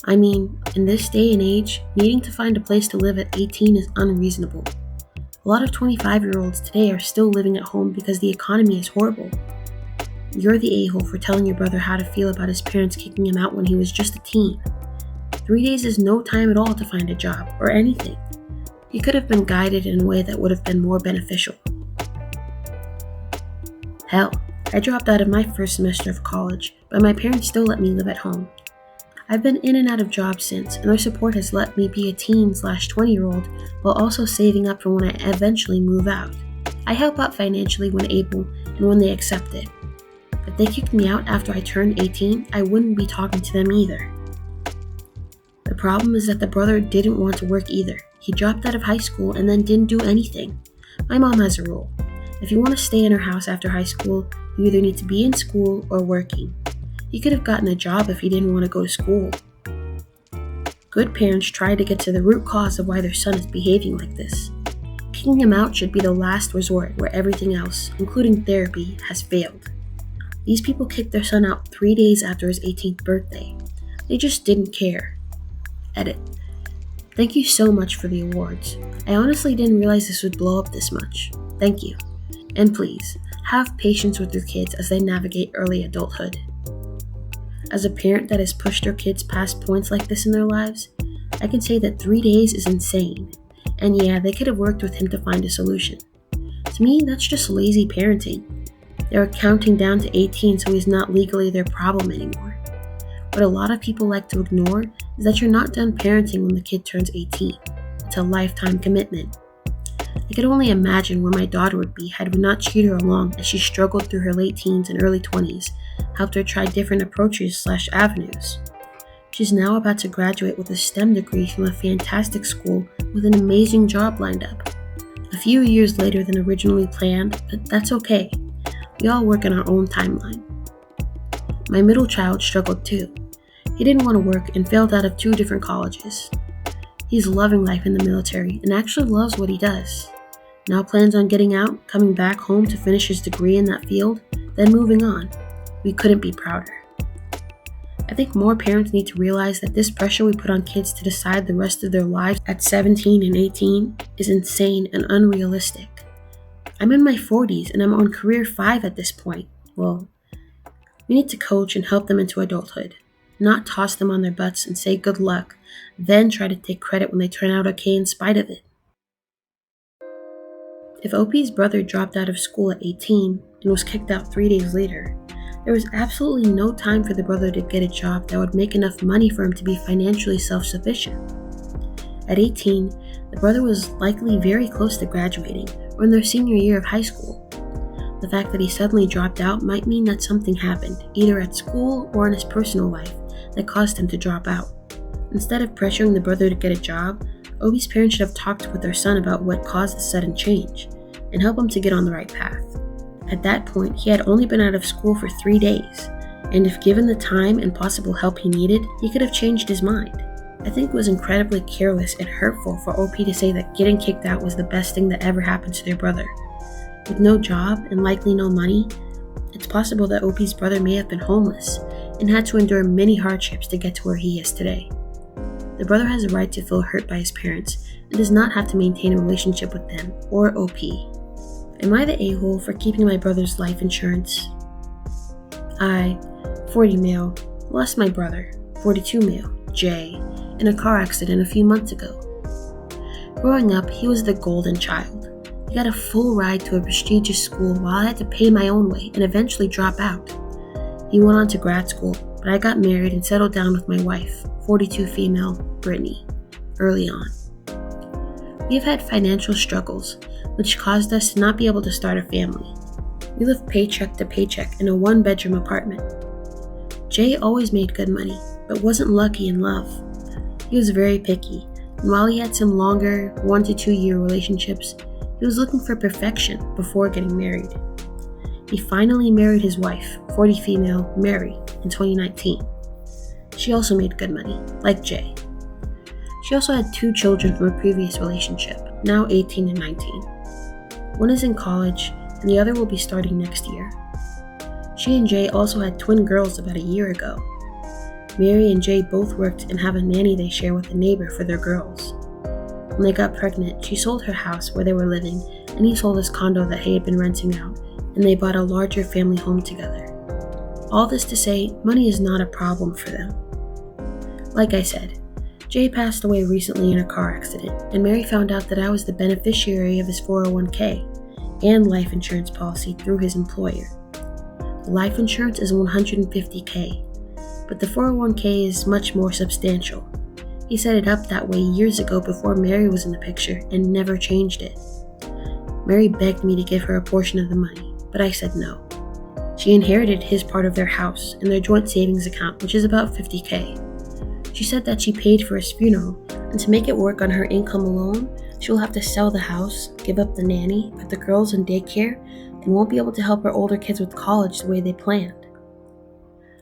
I mean, in this day and age, needing to find a place to live at 18 is unreasonable. A lot of 25-year-olds today are still living at home because the economy is horrible. You're the a-hole for telling your brother how to feel about his parents kicking him out when he was just a teen. 3 days is no time at all to find a job, or anything. He could have been guided in a way that would have been more beneficial. Hell, I dropped out of my first semester of college, but my parents still let me live at home. I've been in and out of jobs since, and their support has let me be a teen/20-year-old while also saving up for when I eventually move out. I help out financially when able, and when they accept it. If they kicked me out after I turned 18, I wouldn't be talking to them either. The problem is that the brother didn't want to work either. He dropped out of high school and then didn't do anything. My mom has a rule. If you want to stay in her house after high school, you either need to be in school or working. He could have gotten a job if he didn't want to go to school. Good parents try to get to the root cause of why their son is behaving like this. Kicking him out should be the last resort where everything else, including therapy, has failed. These people kicked their son out 3 days after his 18th birthday. They just didn't care. Edit. Thank you so much for the awards. I honestly didn't realize this would blow up this much. Thank you. And please, have patience with your kids as they navigate early adulthood. As a parent that has pushed their kids past points like this in their lives, I can say that 3 days is insane. And yeah, they could have worked with him to find a solution. To me, that's just lazy parenting. They were counting down to 18 so he's not legally their problem anymore. What a lot of people like to ignore is that you're not done parenting when the kid turns 18. It's a lifetime commitment. I could only imagine where my daughter would be had we not cheered her along as she struggled through her late teens and early 20s, helped her try different approaches/avenues. She's now about to graduate with a STEM degree from a fantastic school with an amazing job lined up. A few years later than originally planned, but that's okay. We all work on our own timeline. My middle child struggled too. He didn't want to work and failed out of 2 different colleges. He's loving life in the military and actually loves what he does. Now plans on getting out, coming back home to finish his degree in that field, then moving on. We couldn't be prouder. I think more parents need to realize that this pressure we put on kids to decide the rest of their lives at 17 and 18 is insane and unrealistic. I'm in my 40s and I'm on career 5 at this point. Well, we need to coach and help them into adulthood, not toss them on their butts and say good luck, then try to take credit when they turn out okay in spite of it. If OP's brother dropped out of school at 18 and was kicked out 3 days later, there was absolutely no time for the brother to get a job that would make enough money for him to be financially self-sufficient. At 18, the brother was likely very close to graduating or in their senior year of high school. The fact that he suddenly dropped out might mean that something happened, either at school or in his personal life, that caused him to drop out. Instead of pressuring the brother to get a job, Obi's parents should have talked with their son about what caused the sudden change and help him to get on the right path. At that point, he had only been out of school for 3 days, and if given the time and possible help he needed, he could have changed his mind. I think it was incredibly careless and hurtful for OP to say that getting kicked out was the best thing that ever happened to their brother. With no job and likely no money, it's possible that OP's brother may have been homeless and had to endure many hardships to get to where he is today. The brother has a right to feel hurt by his parents and does not have to maintain a relationship with them or OP. Am I the a-hole for keeping my brother's life insurance? I, 40 male, lost my brother, 42 male, Jay, in a car accident a few months ago. Growing up, he was the golden child. He got a full ride to a prestigious school while I had to pay my own way and eventually drop out. He went on to grad school, but I got married and settled down with my wife, 42 female, Brittany, early on. We have had financial struggles, which caused us to not be able to start a family. We lived paycheck to paycheck in a 1-bedroom apartment. Jay always made good money, but wasn't lucky in love. He was very picky, and while he had some longer 1 to 2 year relationships, he was looking for perfection before getting married. He finally married his wife, 40 female, Mary, in 2019. She also made good money, like Jay. She also had 2 children from a previous relationship, now 18 and 19. One is in college, and the other will be starting next year. She and Jay also had twin girls about a year ago. Mary and Jay both worked and have a nanny they share with a neighbor for their girls. When they got pregnant, she sold her house where they were living, and he sold his condo that he had been renting out, and they bought a larger family home together. All this to say, money is not a problem for them. Like I said, Jay passed away recently in a car accident, and Mary found out that I was the beneficiary of his 401k and life insurance policy through his employer. The life insurance is $150k, but the 401k is much more substantial. He set it up that way years ago before Mary was in the picture and never changed it. Mary begged me to give her a portion of the money, but I said no. She inherited his part of their house and their joint savings account, which is about $50k. She said that she paid for his funeral, and to make it work on her income alone, she will have to sell the house, give up the nanny, put the girls in daycare, and won't be able to help her older kids with college the way they planned.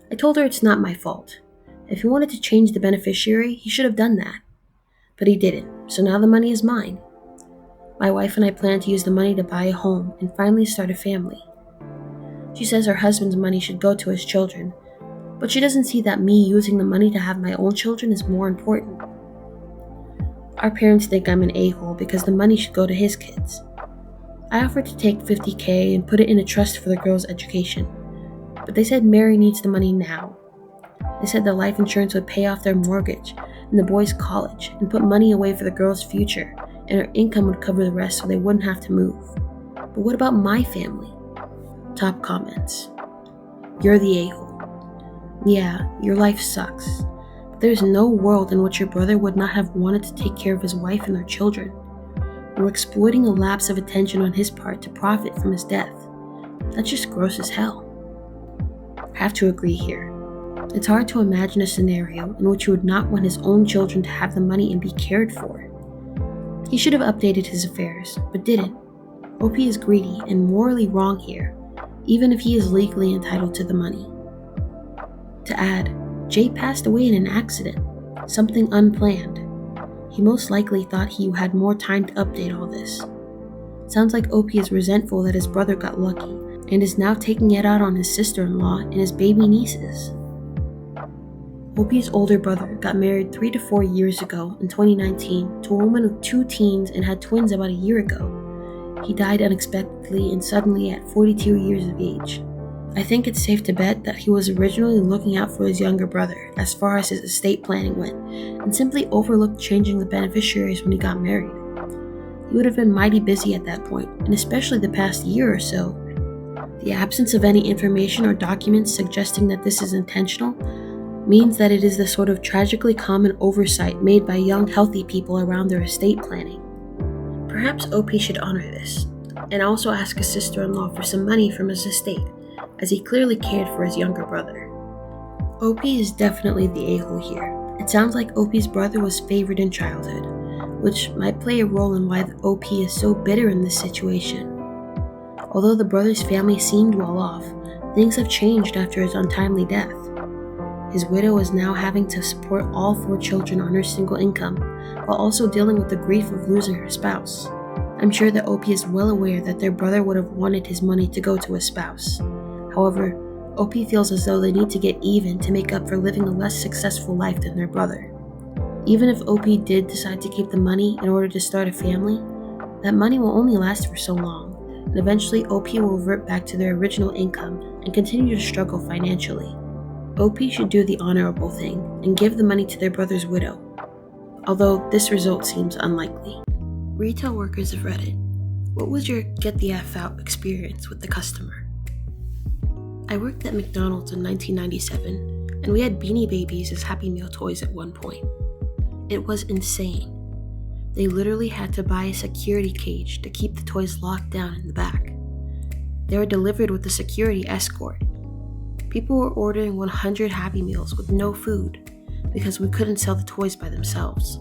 I told her it's not my fault. If he wanted to change the beneficiary, he should have done that. But he didn't, so now the money is mine. My wife and I plan to use the money to buy a home and finally start a family. She says her husband's money should go to his children, but she doesn't see that me using the money to have my own children is more important. Our parents think I'm an a-hole because the money should go to his kids. I offered to take $50K and put it in a trust for the girl's education, but they said Mary needs the money now. They said the life insurance would pay off their mortgage and the boys' college and put money away for the girl's future, and her income would cover the rest so they wouldn't have to move. But what about my family? Top comments. You're the a-hole. Yeah, your life sucks. But there's no world in which your brother would not have wanted to take care of his wife and their children. Or exploiting a lapse of attention on his part to profit from his death. That's just gross as hell. I have to agree here. It's hard to imagine a scenario in which he would not want his own children to have the money and be cared for. He should have updated his affairs, but didn't. OP is greedy and morally wrong here, even if he is legally entitled to the money. To add, Jay passed away in an accident, something unplanned. He most likely thought he had more time to update all this. Sounds like OP is resentful that his brother got lucky and is now taking it out on his sister-in-law and his baby nieces. OP's older brother got married 3 to 4 years ago in 2019 to a woman with 2 teens and had twins about a year ago. He died unexpectedly and suddenly at 42 years of age. I think it's safe to bet that he was originally looking out for his younger brother as far as his estate planning went, and simply overlooked changing the beneficiaries when he got married. He would have been mighty busy at that point, and especially the past year or so. The absence of any information or documents suggesting that this is intentional means that it is the sort of tragically common oversight made by young, healthy people around their estate planning. Perhaps OP should honor this, and also ask his sister-in-law for some money from his estate, as he clearly cared for his younger brother. OP is definitely the a-hole here. It sounds like OP's brother was favored in childhood, which might play a role in why OP is so bitter in this situation. Although the brother's family seemed well off, things have changed after his untimely death. His widow is now having to support all 4 children on her single income, while also dealing with the grief of losing her spouse. I'm sure that OP is well aware that their brother would have wanted his money to go to his spouse. However, OP feels as though they need to get even to make up for living a less successful life than their brother. Even if OP did decide to keep the money in order to start a family, that money will only last for so long, and eventually OP will revert back to their original income and continue to struggle financially. OP should do the honorable thing and give the money to their brother's widow, although this result seems unlikely. Retail workers of Reddit, what was your get the F out experience with the customer? I worked at McDonald's in 1997, and we had Beanie Babies as Happy Meal toys at one point. It was insane. They literally had to buy a security cage to keep the toys locked down in the back. They were delivered with a security escort. People were ordering 100 Happy Meals with no food because we couldn't sell the toys by themselves.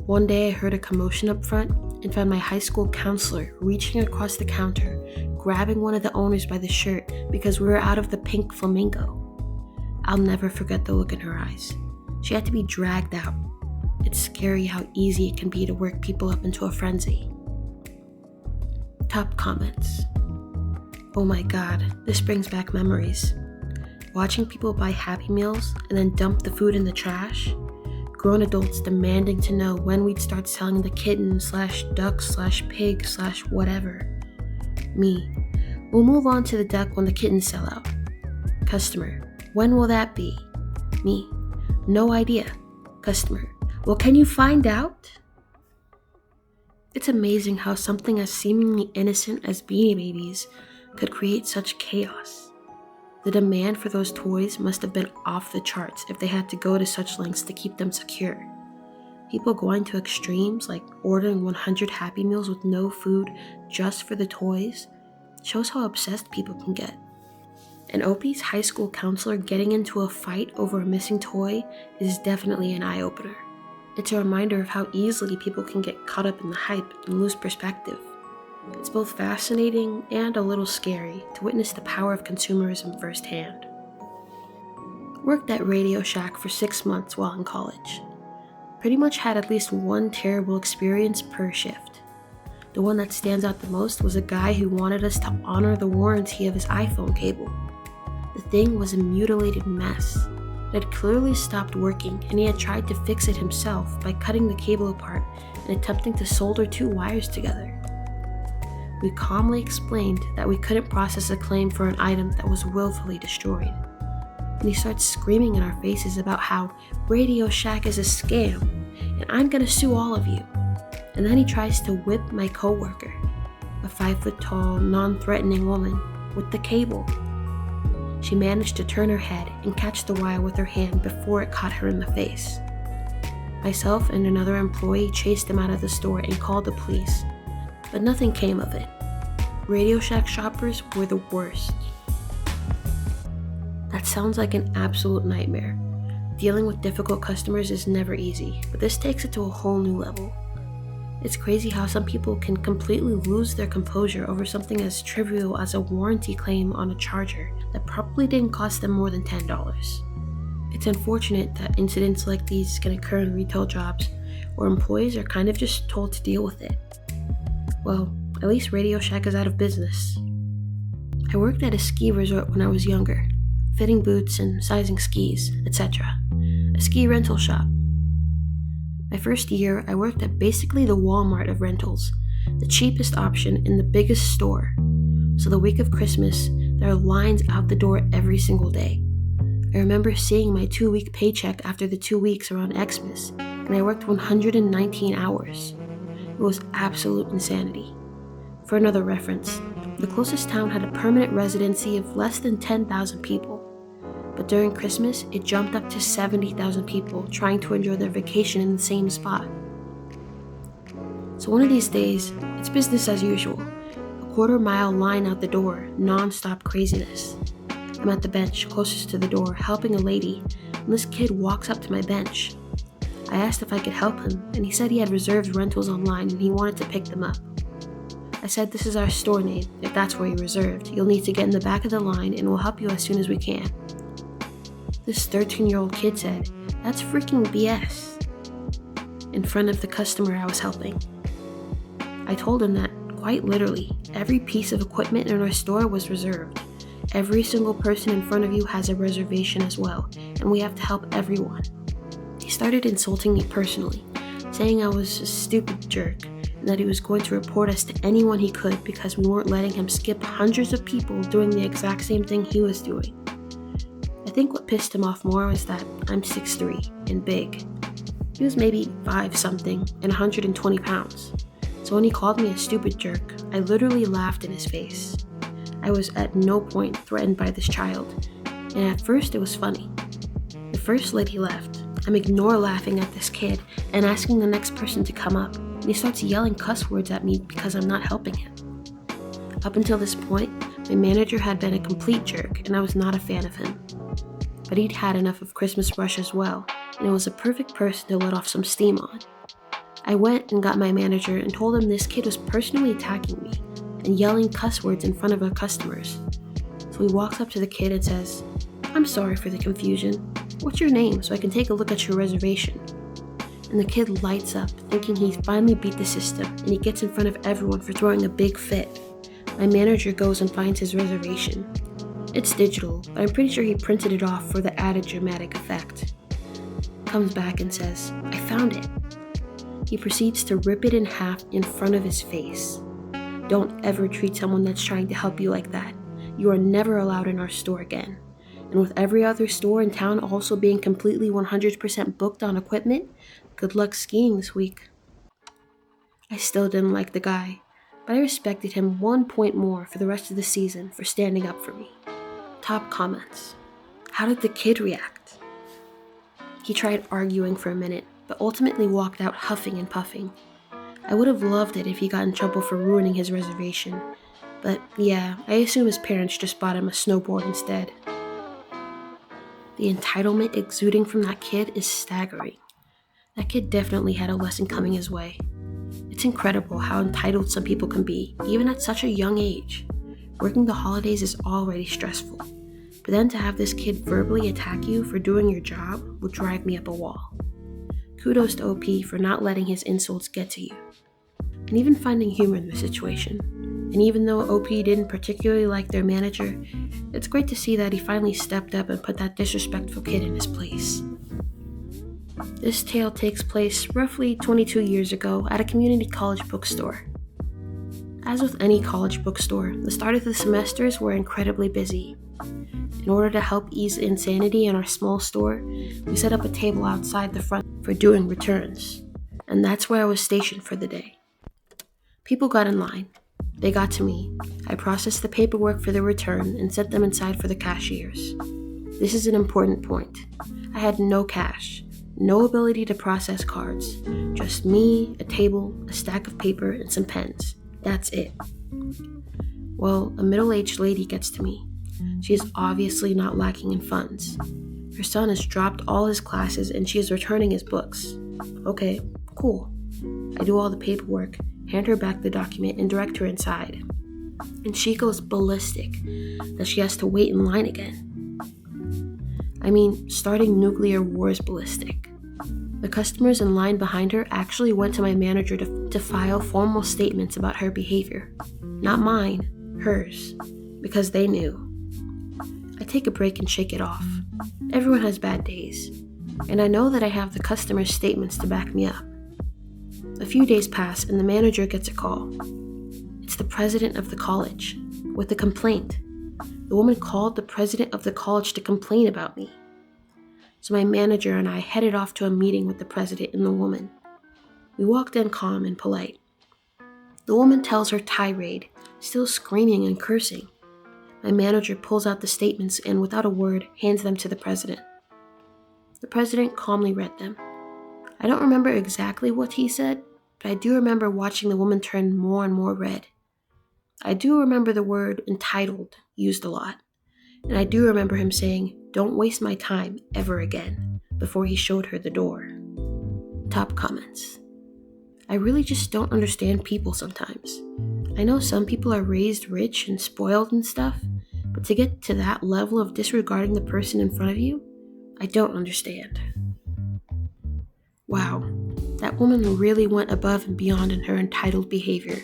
One day I heard a commotion up front and found my high school counselor reaching across the counter, grabbing one of the owners by the shirt because we were out of the pink flamingo. I'll never forget the look in her eyes. She had to be dragged out. It's scary how easy it can be to work people up into a frenzy. Top comments. Oh my god, this brings back memories. Watching people buy Happy Meals and then dump the food in the trash. Grown adults demanding to know when we'd start selling the kitten/duck/pig/whatever. Me. We'll move on to the duck when the kittens sell out. Customer. When will that be? Me. No idea. Customer. Well, can you find out? It's amazing how something as seemingly innocent as Beanie Babies could create such chaos. The demand for those toys must have been off the charts if they had to go to such lengths to keep them secure. People going to extremes like ordering 100 Happy Meals with no food just for the toys shows how obsessed people can get. And OP's high school counselor getting into a fight over a missing toy is definitely an eye-opener. It's a reminder of how easily people can get caught up in the hype and lose perspective. It's both fascinating and a little scary to witness the power of consumerism firsthand. Worked at Radio Shack for 6 months while in college. Pretty much had at least one terrible experience per shift. The one that stands out the most was a guy who wanted us to honor the warranty of his iPhone cable. The thing was a mutilated mess. It It had clearly stopped working, and he had tried to fix it himself by cutting the cable apart and attempting to solder 2 wires together. We calmly explained that we couldn't process a claim for an item that was willfully destroyed. And he starts screaming in our faces about how Radio Shack is a scam, and I'm gonna sue all of you. And then he tries to whip my coworker, a 5-foot-tall, non-threatening woman, with the cable. She managed to turn her head and catch the wire with her hand before it caught her in the face. Myself and another employee chased him out of the store and called the police, but nothing came of it. Radio Shack shoppers were the worst. That sounds like an absolute nightmare. Dealing with difficult customers is never easy, but this takes it to a whole new level. It's crazy how some people can completely lose their composure over something as trivial as a warranty claim on a charger that probably didn't cost them more than $10. It's unfortunate that incidents like these can occur in retail jobs where employees are kind of just told to deal with it. Well, at least Radio Shack is out of business. I worked at a ski resort when I was younger, fitting boots and sizing skis, etc. A ski rental shop. My first year, I worked at basically the Walmart of rentals, the cheapest option in the biggest store. So the week of Christmas, there are lines out the door every single day. I remember seeing my 2-week paycheck after the 2 weeks around Xmas, and I worked 119 hours. It was absolute insanity. For another reference, the closest town had a permanent residency of less than 10,000 people. But during Christmas, it jumped up to 70,000 people trying to enjoy their vacation in the same spot. So one of these days, it's business as usual. A 1/4-mile line out the door, non-stop craziness. I'm at the bench closest to the door, helping a lady, and this kid walks up to my bench. I asked if I could help him, and he said he had reserved rentals online and he wanted to pick them up. I said, "This is our store name. If that's where you reserved, you'll need to get in the back of the line and we'll help you as soon as we can." This 13-year-old kid said, "That's freaking BS," in front of the customer I was helping. I told him that, quite literally, every piece of equipment in our store was reserved. Every single person in front of you has a reservation as well, and we have to help everyone. He started insulting me personally, saying I was a stupid jerk, and that he was going to report us to anyone he could because we weren't letting him skip hundreds of people doing the exact same thing he was doing. I think what pissed him off more was that I'm 6'3" and big. He was maybe 5-something and 120 pounds. So when he called me a stupid jerk, I literally laughed in his face. I was at no point threatened by this child, and at first it was funny. The first lady left. I'm ignore laughing at this kid and asking the next person to come up, and he starts yelling cuss words at me because I'm not helping him. Up until this point, my manager had been a complete jerk, and I was not a fan of him. But he'd had enough of Christmas rush as well, and it was a perfect person to let off some steam on. I went and got my manager and told him this kid was personally attacking me and yelling cuss words in front of our customers. So he walks up to the kid and says, "I'm sorry for the confusion. What's your name so I can take a look at your reservation?" And the kid lights up, thinking he's finally beat the system, and he gets in front of everyone for throwing a big fit. My manager goes and finds his reservation. It's digital, but I'm pretty sure he printed it off for the added dramatic effect. Comes back and says, "I found it." He proceeds to rip it in half in front of his face. Don't ever treat someone that's trying to help you like that. You are never allowed in our store again. And with every other store in town also being completely 100% booked on equipment, good luck skiing this week. I still didn't like the guy, but I respected him 1 point more for the rest of the season for standing up for me. Top comments. How did the kid react? He tried arguing for a minute, but ultimately walked out huffing and puffing. I would have loved it if he got in trouble for ruining his reservation, but yeah, I assume his parents just bought him a snowboard instead. The entitlement exuding from that kid is staggering. That kid definitely had a lesson coming his way. It's incredible how entitled some people can be, even at such a young age. Working the holidays is already stressful, but then to have this kid verbally attack you for doing your job would drive me up a wall. Kudos to OP for not letting his insults get to you, and even finding humor in the situation. And even though OP didn't particularly like their manager, it's great to see that he finally stepped up and put that disrespectful kid in his place. This tale takes place roughly 22 years ago at a community college bookstore. As with any college bookstore, the start of the semesters were incredibly busy. In order to help ease the insanity in our small store, we set up a table outside the front for doing returns, and that's where I was stationed for the day. People got in line. They got to me. I processed the paperwork for the return and set them inside for the cashiers. This is an important point. I had no cash, no ability to process cards, just me, a table, a stack of paper, and some pens. That's it. Well, a middle-aged lady gets to me. She is obviously not lacking in funds. Her son has dropped all his classes and she is returning his books. Okay, cool. I do all the paperwork, hand her back the document, and direct her inside. And she goes ballistic that she has to wait in line again. I mean, starting nuclear wars ballistic. The customers in line behind her actually went to my manager to file formal statements about her behavior. Not mine, hers, because they knew. I take a break and shake it off. Everyone has bad days, and I know that I have the customer's statements to back me up. A few days pass and the manager gets a call. It's the president of the college, with a complaint. The woman called the president of the college to complain about me. So my manager and I headed off to a meeting with the president and the woman. We walked in calm and polite. The woman tells her tirade, still screaming and cursing. My manager pulls out the statements and without a word hands them to the president. The president calmly read them. I don't remember exactly what he said, but I do remember watching the woman turn more and more red. I do remember the word entitled used a lot, and I do remember him saying, "Don't waste my time ever again," before he showed her the door. Top comments. I really just don't understand people sometimes. I know some people are raised rich and spoiled and stuff, but to get to that level of disregarding the person in front of you, I don't understand. Wow, that woman really went above and beyond in her entitled behavior.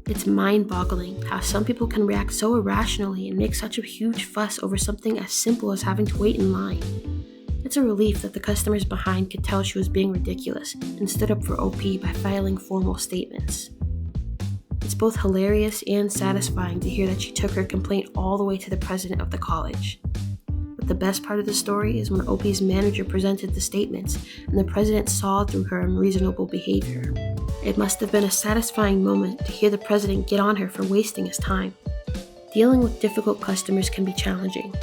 It's mind-boggling how some people can react so irrationally and make such a huge fuss over something as simple as having to wait in line. It's a relief that the customers behind could tell she was being ridiculous and stood up for OP by filing formal statements. It's both hilarious and satisfying to hear that she took her complaint all the way to the president of the college. But the best part of the story is when OP's manager presented the statements and the president saw through her unreasonable behavior. It must have been a satisfying moment to hear the president get on her for wasting his time. Dealing with difficult customers can be challenging,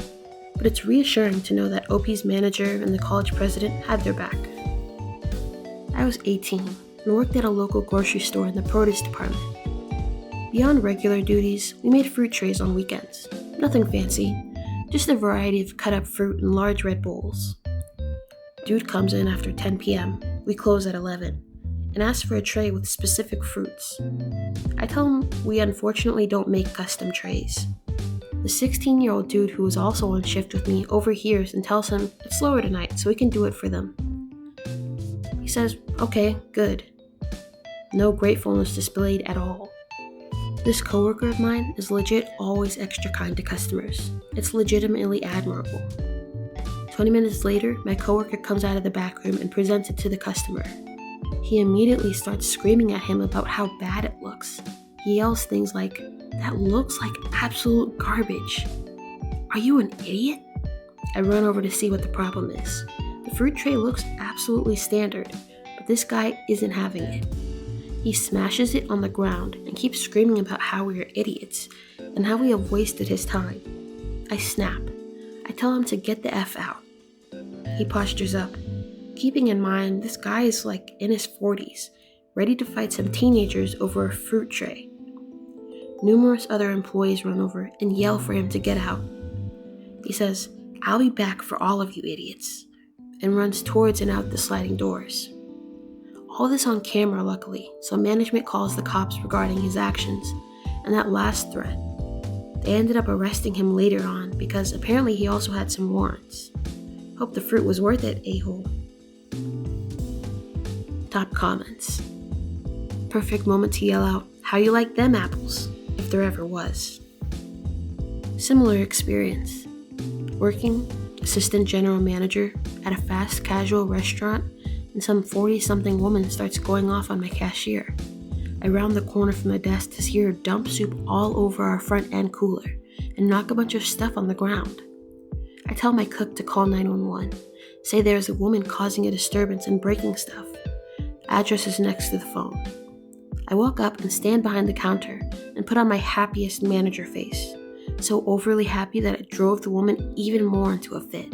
but it's reassuring to know that OP's manager and the college president had their back. I was 18 and worked at a local grocery store in the produce department. Beyond regular duties, we made fruit trays on weekends. Nothing fancy, just a variety of cut-up fruit in large red bowls. Dude comes in after 10 p.m., we close at 11, and asks for a tray with specific fruits. I tell him we unfortunately don't make custom trays. The 16-year-old dude who was also on shift with me overhears and tells him it's slower tonight so we can do it for them. He says, "Okay, good." No gratefulness displayed at all. This coworker of mine is legit always extra kind to customers. It's legitimately admirable. 20 minutes later, my coworker comes out of the back room and presents it to the customer. He immediately starts screaming at him about how bad it looks. He yells things like, "That looks like absolute garbage. Are you an idiot?" I run over to see what the problem is. The fruit tray looks absolutely standard, but this guy isn't having it. He smashes it on the ground and keeps screaming about how we are idiots and how we have wasted his time. I snap. I tell him to get the F out. He postures up, keeping in mind this guy is like in his 40s, ready to fight some teenagers over a fruit tray. Numerous other employees run over and yell for him to get out. He says, "I'll be back for all of you idiots," and runs towards and out the sliding doors. All this on camera, luckily, so management calls the cops regarding his actions and that last threat. They ended up arresting him later on because apparently he also had some warrants. Hope the fruit was worth it, a-hole. Top comments. Perfect moment to yell out, how you like them apples, if there ever was. Similar experience. Working assistant general manager at a fast casual restaurant, and some 40-something woman starts going off on my cashier. I round the corner from the desk to see her dump soup all over our front end cooler and knock a bunch of stuff on the ground. I tell my cook to call 911, say there is a woman causing a disturbance and breaking stuff. Address is next to the phone. I walk up and stand behind the counter and put on my happiest manager face, so overly happy that it drove the woman even more into a fit.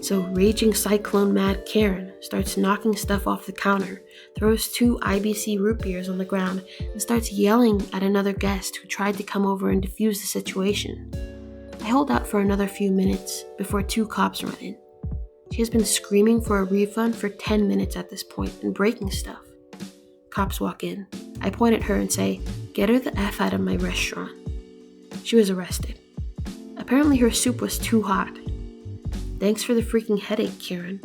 So raging cyclone mad Karen starts knocking stuff off the counter, throws 2 IBC root beers on the ground, and starts yelling at another guest who tried to come over and defuse the situation. I hold out for another few minutes before 2 cops run in. She has been screaming for a refund for 10 minutes at this point and breaking stuff. Cops walk in. I point at her and say, "Get her the F out of my restaurant." She was arrested. Apparently her soup was too hot. Thanks for the freaking headache, Karen.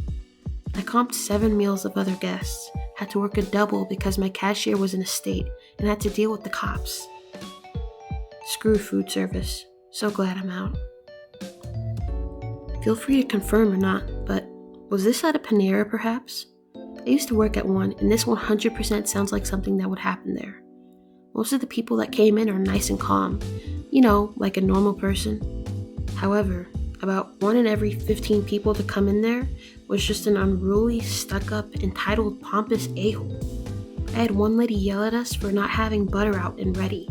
I comped 7 meals of other guests, had to work a double because my cashier was in a state, and had to deal with the cops. Screw food service. So glad I'm out. Feel free to confirm or not, but was this at a Panera perhaps? I used to work at one, and this 100% sounds like something that would happen there. Most of the people that came in are nice and calm, like a normal person. However, about 1 in every 15 people to come in there was just an unruly, stuck-up, entitled, pompous a-hole. I had one lady yell at us for not having butter out and ready.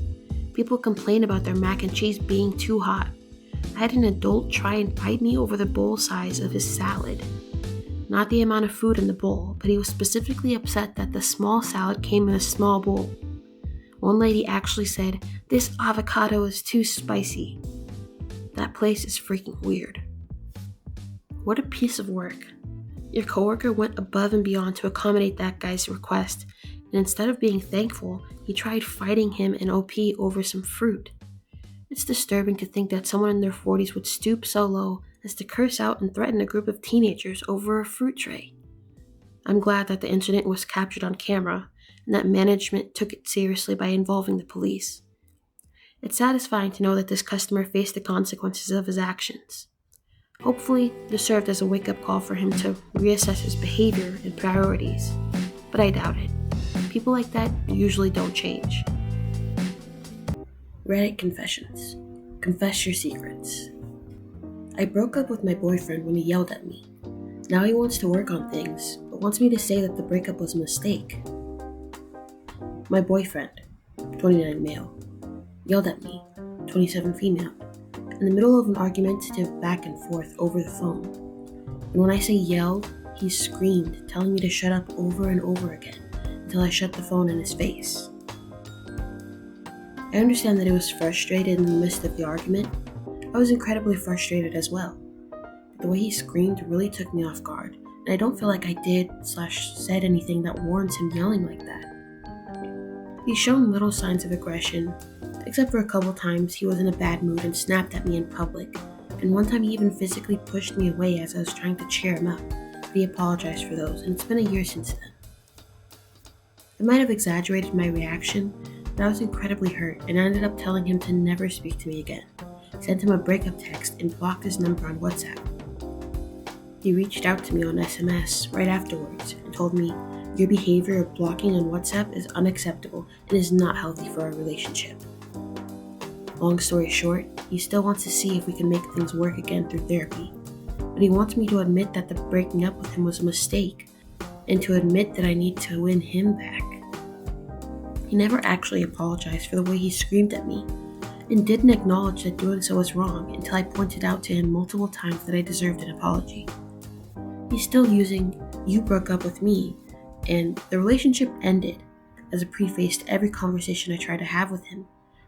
People complain about their mac and cheese being too hot. I had an adult try and fight me over the bowl size of his salad. Not the amount of food in the bowl, but he was specifically upset that the small salad came in a small bowl. One lady actually said, "This avocado is too spicy." That place is freaking weird. What a piece of work. Your coworker went above and beyond to accommodate that guy's request, and instead of being thankful, he tried fighting him and OP over some fruit. It's disturbing to think that someone in their 40s would stoop so low as to curse out and threaten a group of teenagers over a fruit tray. I'm glad that the incident was captured on camera and that management took it seriously by involving the police. It's satisfying to know that this customer faced the consequences of his actions. Hopefully, this served as a wake-up call for him to reassess his behavior and priorities, but I doubt it. People like that usually don't change. Reddit confessions. Confess your secrets. I broke up with my boyfriend when he yelled at me. Now he wants to work on things, but wants me to say that the breakup was a mistake. My boyfriend, 29 male, yelled at me, 27 female, in the middle of an argumentative back and forth over the phone. And when I say yelled, he screamed, telling me to shut up over and over again until I shut the phone in his face. I understand that he was frustrated in the midst of the argument. I was incredibly frustrated as well. But the way he screamed really took me off guard, and I don't feel like I did/said anything that warrants him yelling like that. He's shown little signs of aggression, except for a couple times he was in a bad mood and snapped at me in public, and one time he even physically pushed me away as I was trying to cheer him up, but he apologized for those, and it's been a year since then. I might have exaggerated my reaction, but I was incredibly hurt, and I ended up telling him to never speak to me again, sent him a breakup text, and blocked his number on WhatsApp. He reached out to me on SMS right afterwards and told me, "Your behavior of blocking on WhatsApp is unacceptable and is not healthy for our relationship." Long story short, he still wants to see if we can make things work again through therapy, but he wants me to admit that the breaking up with him was a mistake, and to admit that I need to win him back. He never actually apologized for the way he screamed at me, and didn't acknowledge that doing so was wrong until I pointed out to him multiple times that I deserved an apology. He's still using "you broke up with me" and "the relationship ended" as a preface to every conversation I try to have with him,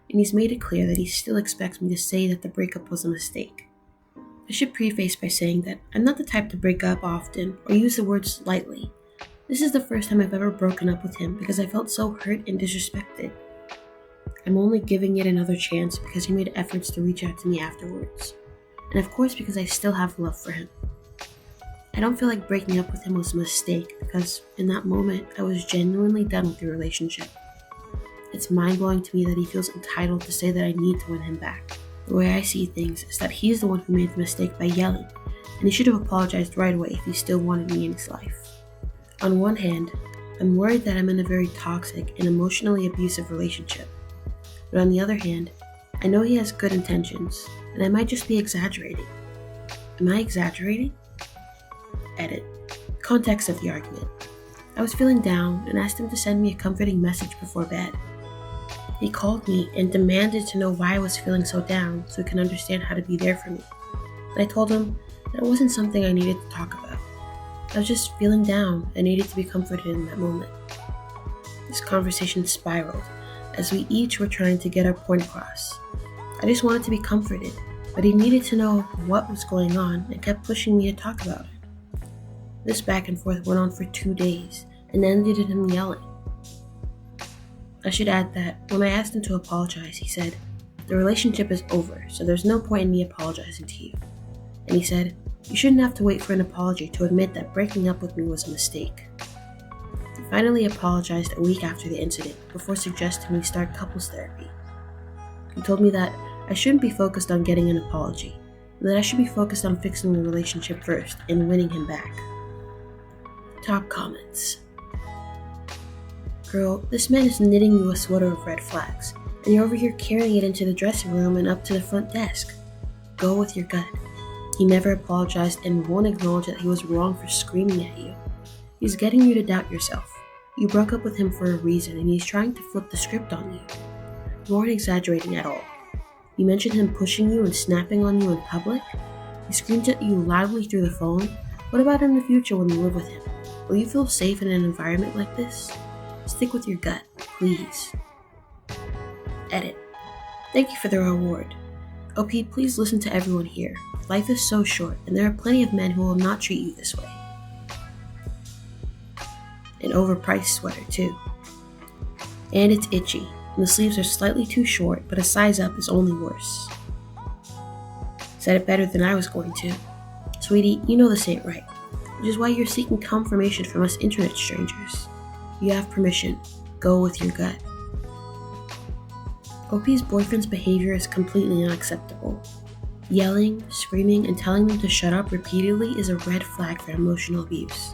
and he's made it clear that he still expects me to say that the breakup was a mistake. I should preface by saying that I'm not the type to break up often or use the words lightly. This is the first time I've ever broken up with him because I felt so hurt and disrespected. I'm only giving it another chance because he made efforts to reach out to me afterwards, and of course because I still have love for him. I don't feel like breaking up with him was a mistake because in that moment I was genuinely done with the relationship. It's mind-blowing to me that he feels entitled to say that I need to win him back. The way I see things is that he's the one who made the mistake by yelling, and he should have apologized right away if he still wanted me in his life. On one hand, I'm worried that I'm in a very toxic and emotionally abusive relationship. But on the other hand, I know he has good intentions, and I might just be exaggerating. Am I exaggerating? Edit. Context of the argument. I was feeling down and asked him to send me a comforting message before bed. He called me and demanded to know why I was feeling so down so he can understand how to be there for me. And I told him that it wasn't something I needed to talk about. I was just feeling down and needed to be comforted in that moment. This conversation spiraled as we each were trying to get our point across. I just wanted to be comforted, but he needed to know what was going on and kept pushing me to talk about it. This back and forth went on for 2 days and ended in him yelling. I should add that when I asked him to apologize, he said, "The relationship is over, so there's no point in me apologizing to you." And he said, "You shouldn't have to wait for an apology to admit that breaking up with me was a mistake." He finally apologized a week after the incident before suggesting we start couples therapy. He told me that I shouldn't be focused on getting an apology, and that I should be focused on fixing the relationship first and winning him back. Top comments. Girl, this man is knitting you a sweater of red flags, and you're over here carrying it into the dressing room and up to the front desk. Go with your gut. He never apologized and won't acknowledge that he was wrong for screaming at you. He's getting you to doubt yourself. You broke up with him for a reason, and he's trying to flip the script on you. You aren't exaggerating at all. You mentioned him pushing you and snapping on you in public. He screamed at you loudly through the phone. What about in the future when you live with him? Will you feel safe in an environment like this? Stick with your gut, please. Edit. Thank you for the reward. OP, please listen to everyone here. Life is so short, and there are plenty of men who will not treat you this way. An overpriced sweater, too. And it's itchy, and the sleeves are slightly too short, but a size up is only worse. Said it better than I was going to. Sweetie, you know this ain't right, which is why you're seeking confirmation from us internet strangers. You have permission. Go with your gut. OP's boyfriend's behavior is completely unacceptable. Yelling, screaming, and telling them to shut up repeatedly is a red flag for emotional abuse.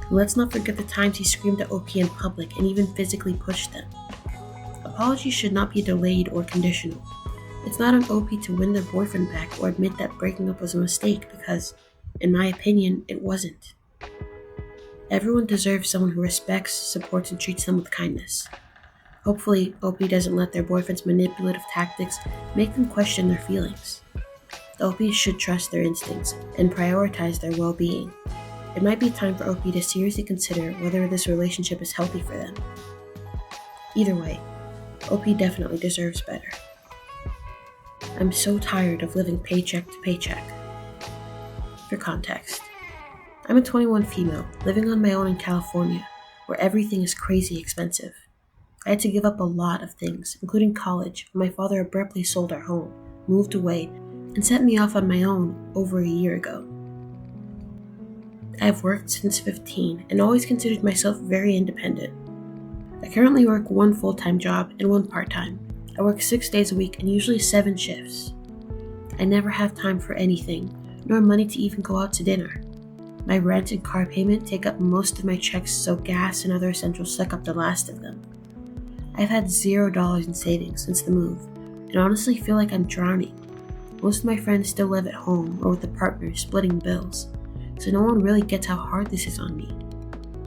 And let's not forget the times he screamed at OP in public and even physically pushed them. Apologies should not be delayed or conditional. It's not on OP to win their boyfriend back or admit that breaking up was a mistake because, in my opinion, it wasn't. Everyone deserves someone who respects, supports, and treats them with kindness. Hopefully, OP doesn't let their boyfriend's manipulative tactics make them question their feelings. The OPs should trust their instincts and prioritize their well-being. It might be time for OP to seriously consider whether this relationship is healthy for them. Either way, OP definitely deserves better. I'm so tired of living paycheck to paycheck. For context, I'm a 21 female living on my own in California, where everything is crazy expensive. I had to give up a lot of things, including college, when my father abruptly sold our home, moved away, and sent me off on my own over a year ago. I have worked since 15 and always considered myself very independent. I currently work 1 full-time job and 1 part-time. I work 6 days a week and usually 7 shifts. I never have time for anything, nor money to even go out to dinner. My rent and car payment take up most of my checks, so gas and other essentials suck up the last of them. I've had $0 in savings since the move, and honestly feel like I'm drowning. Most of my friends still live at home or with a partner splitting bills, so no one really gets how hard this is on me.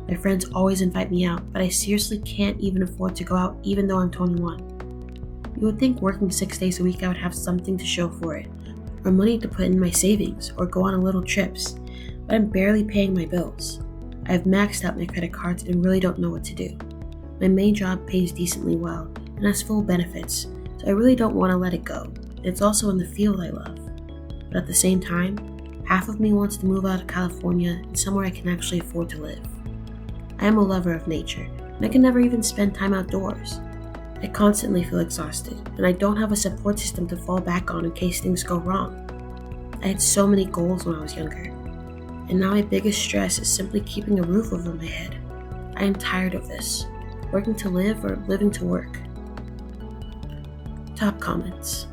My friends always invite me out, but I seriously can't even afford to go out even though I'm 21. You would think working 6 days a week I would have something to show for it, or money to put in my savings, or go on a little trips, but I'm barely paying my bills. I've maxed out my credit cards and really don't know what to do. My main job pays decently well and has full benefits, so I really don't want to let it go. It's also in the field I love. But at the same time, half of me wants to move out of California and somewhere I can actually afford to live. I am a lover of nature, and I can never even spend time outdoors. I constantly feel exhausted, and I don't have a support system to fall back on in case things go wrong. I had so many goals when I was younger, and now my biggest stress is simply keeping a roof over my head. I am tired of this, working to live or living to work. Top comments.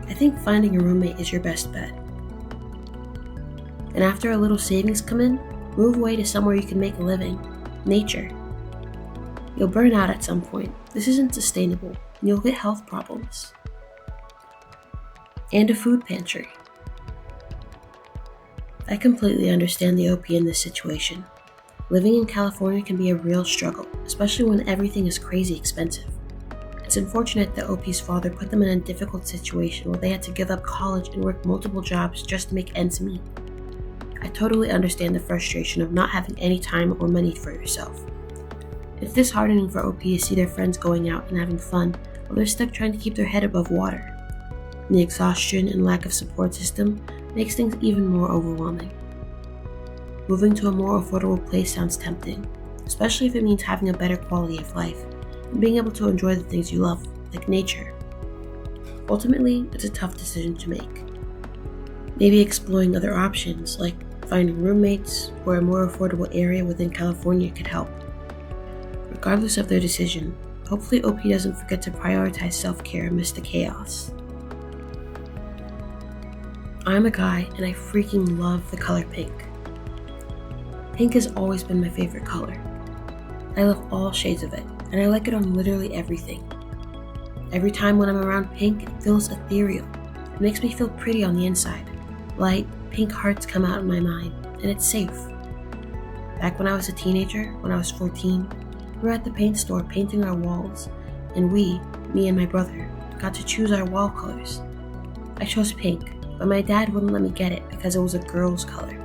I think finding a roommate is your best bet. And after a little savings come in, move away to somewhere you can make a living. Nature. You'll burn out at some point. This isn't sustainable, and you'll get health problems. And a food pantry. I completely understand the OP in this situation. Living in California can be a real struggle, especially when everything is crazy expensive. It's unfortunate that OP's father put them in a difficult situation where they had to give up college and work multiple jobs just to make ends meet. I totally understand the frustration of not having any time or money for yourself. It's disheartening for OP to see their friends going out and having fun while they're stuck trying to keep their head above water. And the exhaustion and lack of support system makes things even more overwhelming. Moving to a more affordable place sounds tempting, especially if it means having a better quality of life and being able to enjoy the things you love, like nature. Ultimately, it's a tough decision to make. Maybe exploring other options, like finding roommates or a more affordable area within California could help. Regardless of their decision, hopefully OP doesn't forget to prioritize self-care amidst the chaos. I'm a guy and I freaking love the color pink. Pink has always been my favorite color. I love all shades of it, and I like it on literally everything. Every time when I'm around pink, it feels ethereal. It makes me feel pretty on the inside. Light, pink hearts come out in my mind, and it's safe. Back when I was a teenager, when I was 14, we were at the paint store painting our walls, and me and my brother, got to choose our wall colors. I chose pink, but my dad wouldn't let me get it because it was a girl's color.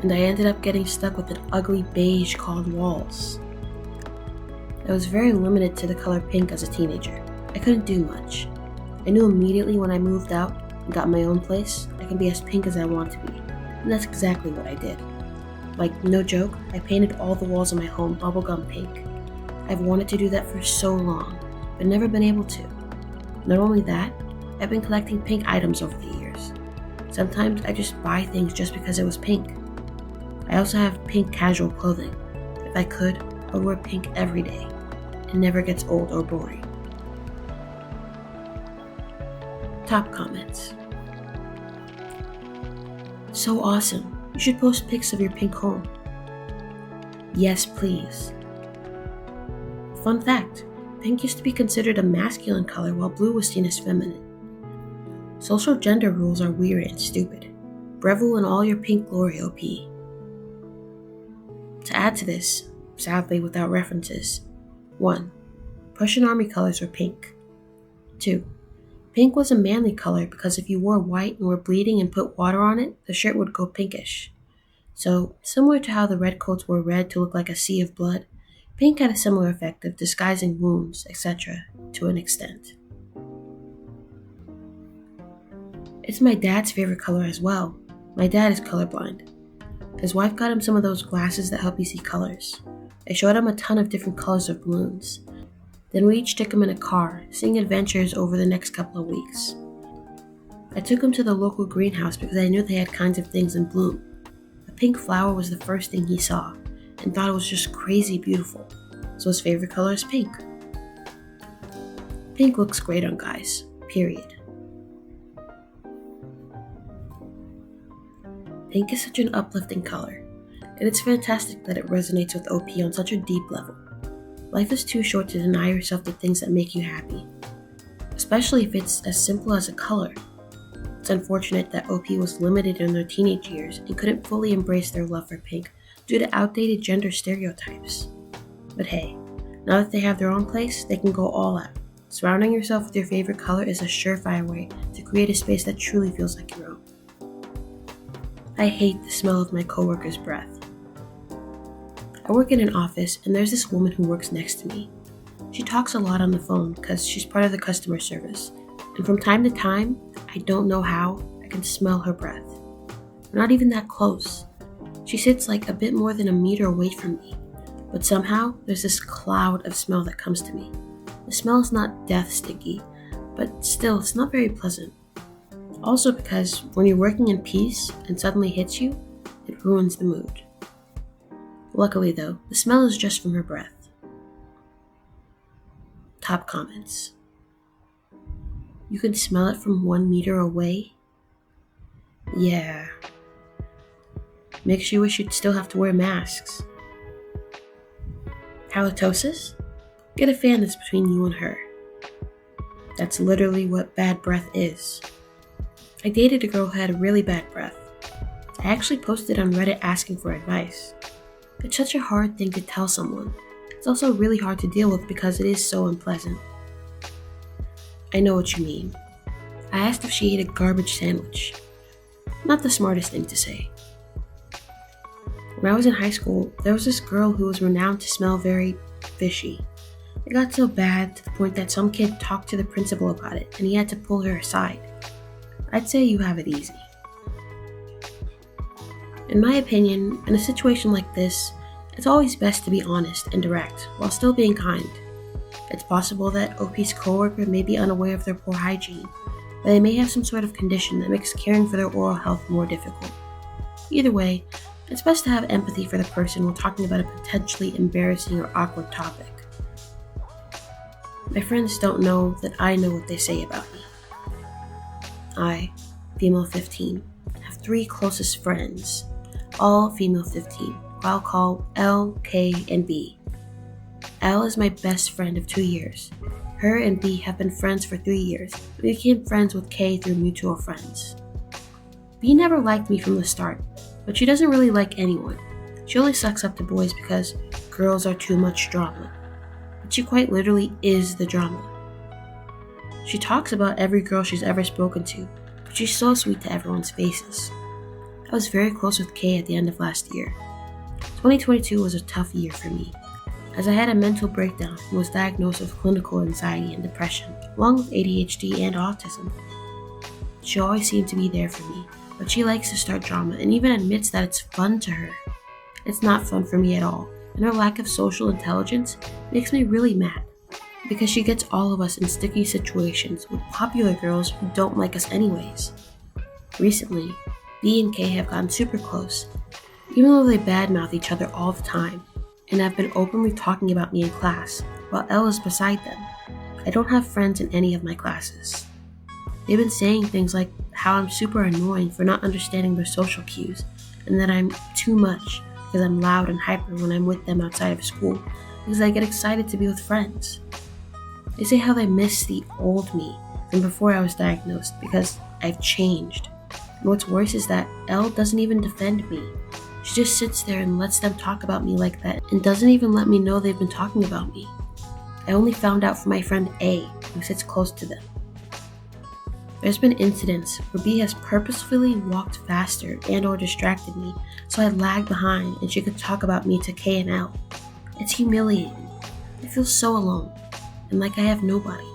And I ended up getting stuck with an ugly beige called walls. I was very limited to the color pink as a teenager. I couldn't do much. I knew immediately when I moved out and got my own place, I can be as pink as I want to be. And that's exactly what I did. Like, no joke, I painted all the walls of my home bubblegum pink. I've wanted to do that for so long, but never been able to. Not only that, I've been collecting pink items over the years. Sometimes I just buy things just because it was pink. I also have pink casual clothing. If I could, I would wear pink every day. It never gets old or boring. Top comments. So awesome. You should post pics of your pink home. Yes, please. Fun fact, pink used to be considered a masculine color while blue was seen as feminine. Social gender rules are weird and stupid. Revel in all your pink glory, OP. To add to this, sadly without references, 1. Prussian Army colors were pink. 2. Pink was a manly color because if you wore white and were bleeding and put water on it, the shirt would go pinkish. So, similar to how the redcoats wore red to look like a sea of blood, pink had a similar effect of disguising wounds, etc., to an extent. It's my dad's favorite color as well. My dad is colorblind. His wife got him some of those glasses that help you see colors. I showed him a ton of different colors of balloons. Then we each took him in a car, seeing adventures over the next couple of weeks. I took him to the local greenhouse because I knew they had kinds of things in bloom. A pink flower was the first thing he saw, and thought it was just crazy beautiful, so his favorite color is pink. Pink looks great on guys, period. Pink is such an uplifting color, and it's fantastic that it resonates with OP on such a deep level. Life is too short to deny yourself the things that make you happy, especially if it's as simple as a color. It's unfortunate that OP was limited in their teenage years and couldn't fully embrace their love for pink due to outdated gender stereotypes. But hey, now that they have their own place, they can go all out. Surrounding yourself with your favorite color is a surefire way to create a space that truly feels like your own. I hate the smell of my coworker's breath. I work in an office and there's this woman who works next to me. She talks a lot on the phone because she's part of the customer service, and from time to time, I don't know how, I can smell her breath. We're not even that close. She sits like a bit more than a meter away from me, but somehow there's this cloud of smell that comes to me. The smell is not death stinky, but still it's not very pleasant. Also because when you're working in peace and suddenly hits you, it ruins the mood. Luckily though, the smell is just from her breath. Top comments. You can smell it from 1 meter away? Yeah. Makes you wish you'd still have to wear masks. Halitosis? Get a fan that's between you and her. That's literally what bad breath is. I dated a girl who had really bad breath. I actually posted on Reddit asking for advice. It's such a hard thing to tell someone. It's also really hard to deal with because it is so unpleasant. I know what you mean. I asked if she ate a garbage sandwich. Not the smartest thing to say. When I was in high school, there was this girl who was renowned to smell very fishy. It got so bad to the point that some kid talked to the principal about it and he had to pull her aside. I'd say you have it easy. In my opinion, in a situation like this, it's always best to be honest and direct while still being kind. It's possible that OP's coworker may be unaware of their poor hygiene, but they may have some sort of condition that makes caring for their oral health more difficult. Either way, it's best to have empathy for the person while talking about a potentially embarrassing or awkward topic. My friends don't know that I know what they say about me. I, female 15, have 3 closest friends, all female 15, who I'll call L, K, and B. L is my best friend of 2 years. Her and B have been friends for 3 years. We became friends with K through mutual friends. B never liked me from the start, but she doesn't really like anyone. She only sucks up to boys because girls are too much drama. But she quite literally is the drama. She talks about every girl she's ever spoken to, but she's so sweet to everyone's faces. I was very close with K at the end of last year. 2022 was a tough year for me, as I had a mental breakdown and was diagnosed with clinical anxiety and depression, along with ADHD and autism. She always seemed to be there for me, but she likes to start drama and even admits that it's fun to her. It's not fun for me at all, and her lack of social intelligence makes me really mad, because she gets all of us in sticky situations with popular girls who don't like us anyways. Recently, B and K have gotten super close, even though they badmouth each other all the time, and have been openly talking about me in class, while L is beside them. I don't have friends in any of my classes. They've been saying things like how I'm super annoying for not understanding their social cues, and that I'm too much because I'm loud and hyper when I'm with them outside of school, because I get excited to be with friends. They say how they miss the old me from before I was diagnosed because I've changed. And what's worse is that Elle doesn't even defend me. She just sits there and lets them talk about me like that and doesn't even let me know they've been talking about me. I only found out from my friend A, who sits close to them. There's been incidents where B has purposefully walked faster and or distracted me so I lagged behind and she could talk about me to K and L. It's humiliating. I feel so alone and like I have nobody.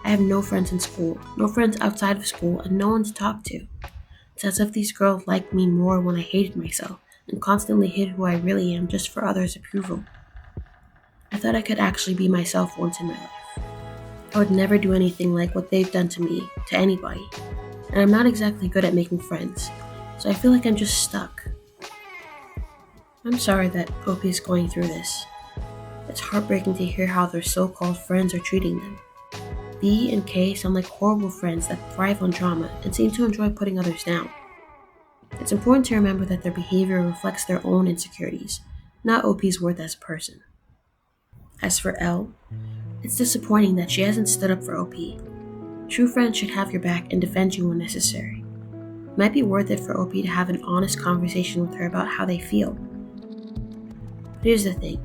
I have no friends in school, no friends outside of school, and no one to talk to. It's as if these girls liked me more when I hated myself and constantly hid who I really am just for others' approval. I thought I could actually be myself once in my life. I would never do anything like what they've done to me, to anybody. And I'm not exactly good at making friends, so I feel like I'm just stuck. I'm sorry that OP is going through this. It's heartbreaking to hear how their so-called friends are treating them. B and K sound like horrible friends that thrive on drama and seem to enjoy putting others down. It's important to remember that their behavior reflects their own insecurities, not OP's worth as a person. As for L, it's disappointing that she hasn't stood up for OP. True friends should have your back and defend you when necessary. It might be worth it for OP to have an honest conversation with her about how they feel. But here's the thing,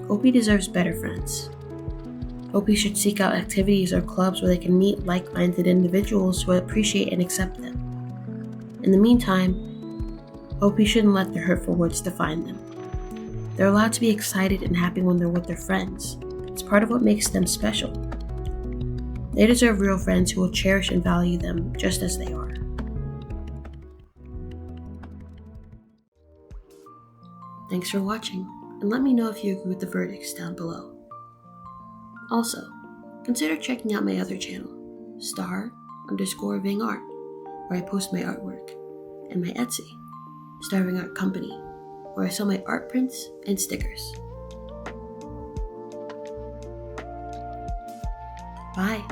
OP deserves better friends. OP should seek out activities or clubs where they can meet like-minded individuals who appreciate and accept them. In the meantime, OP shouldn't let their hurtful words define them. They're allowed to be excited and happy when they're with their friends. It's part of what makes them special. They deserve real friends who will cherish and value them just as they are. Thanks for watching, and let me know if you agree with the verdicts down below. Also, consider checking out my other channel, star_vingart, where I post my artwork, and my Etsy, Starving Art Company, where I sell my art prints and stickers. Bye!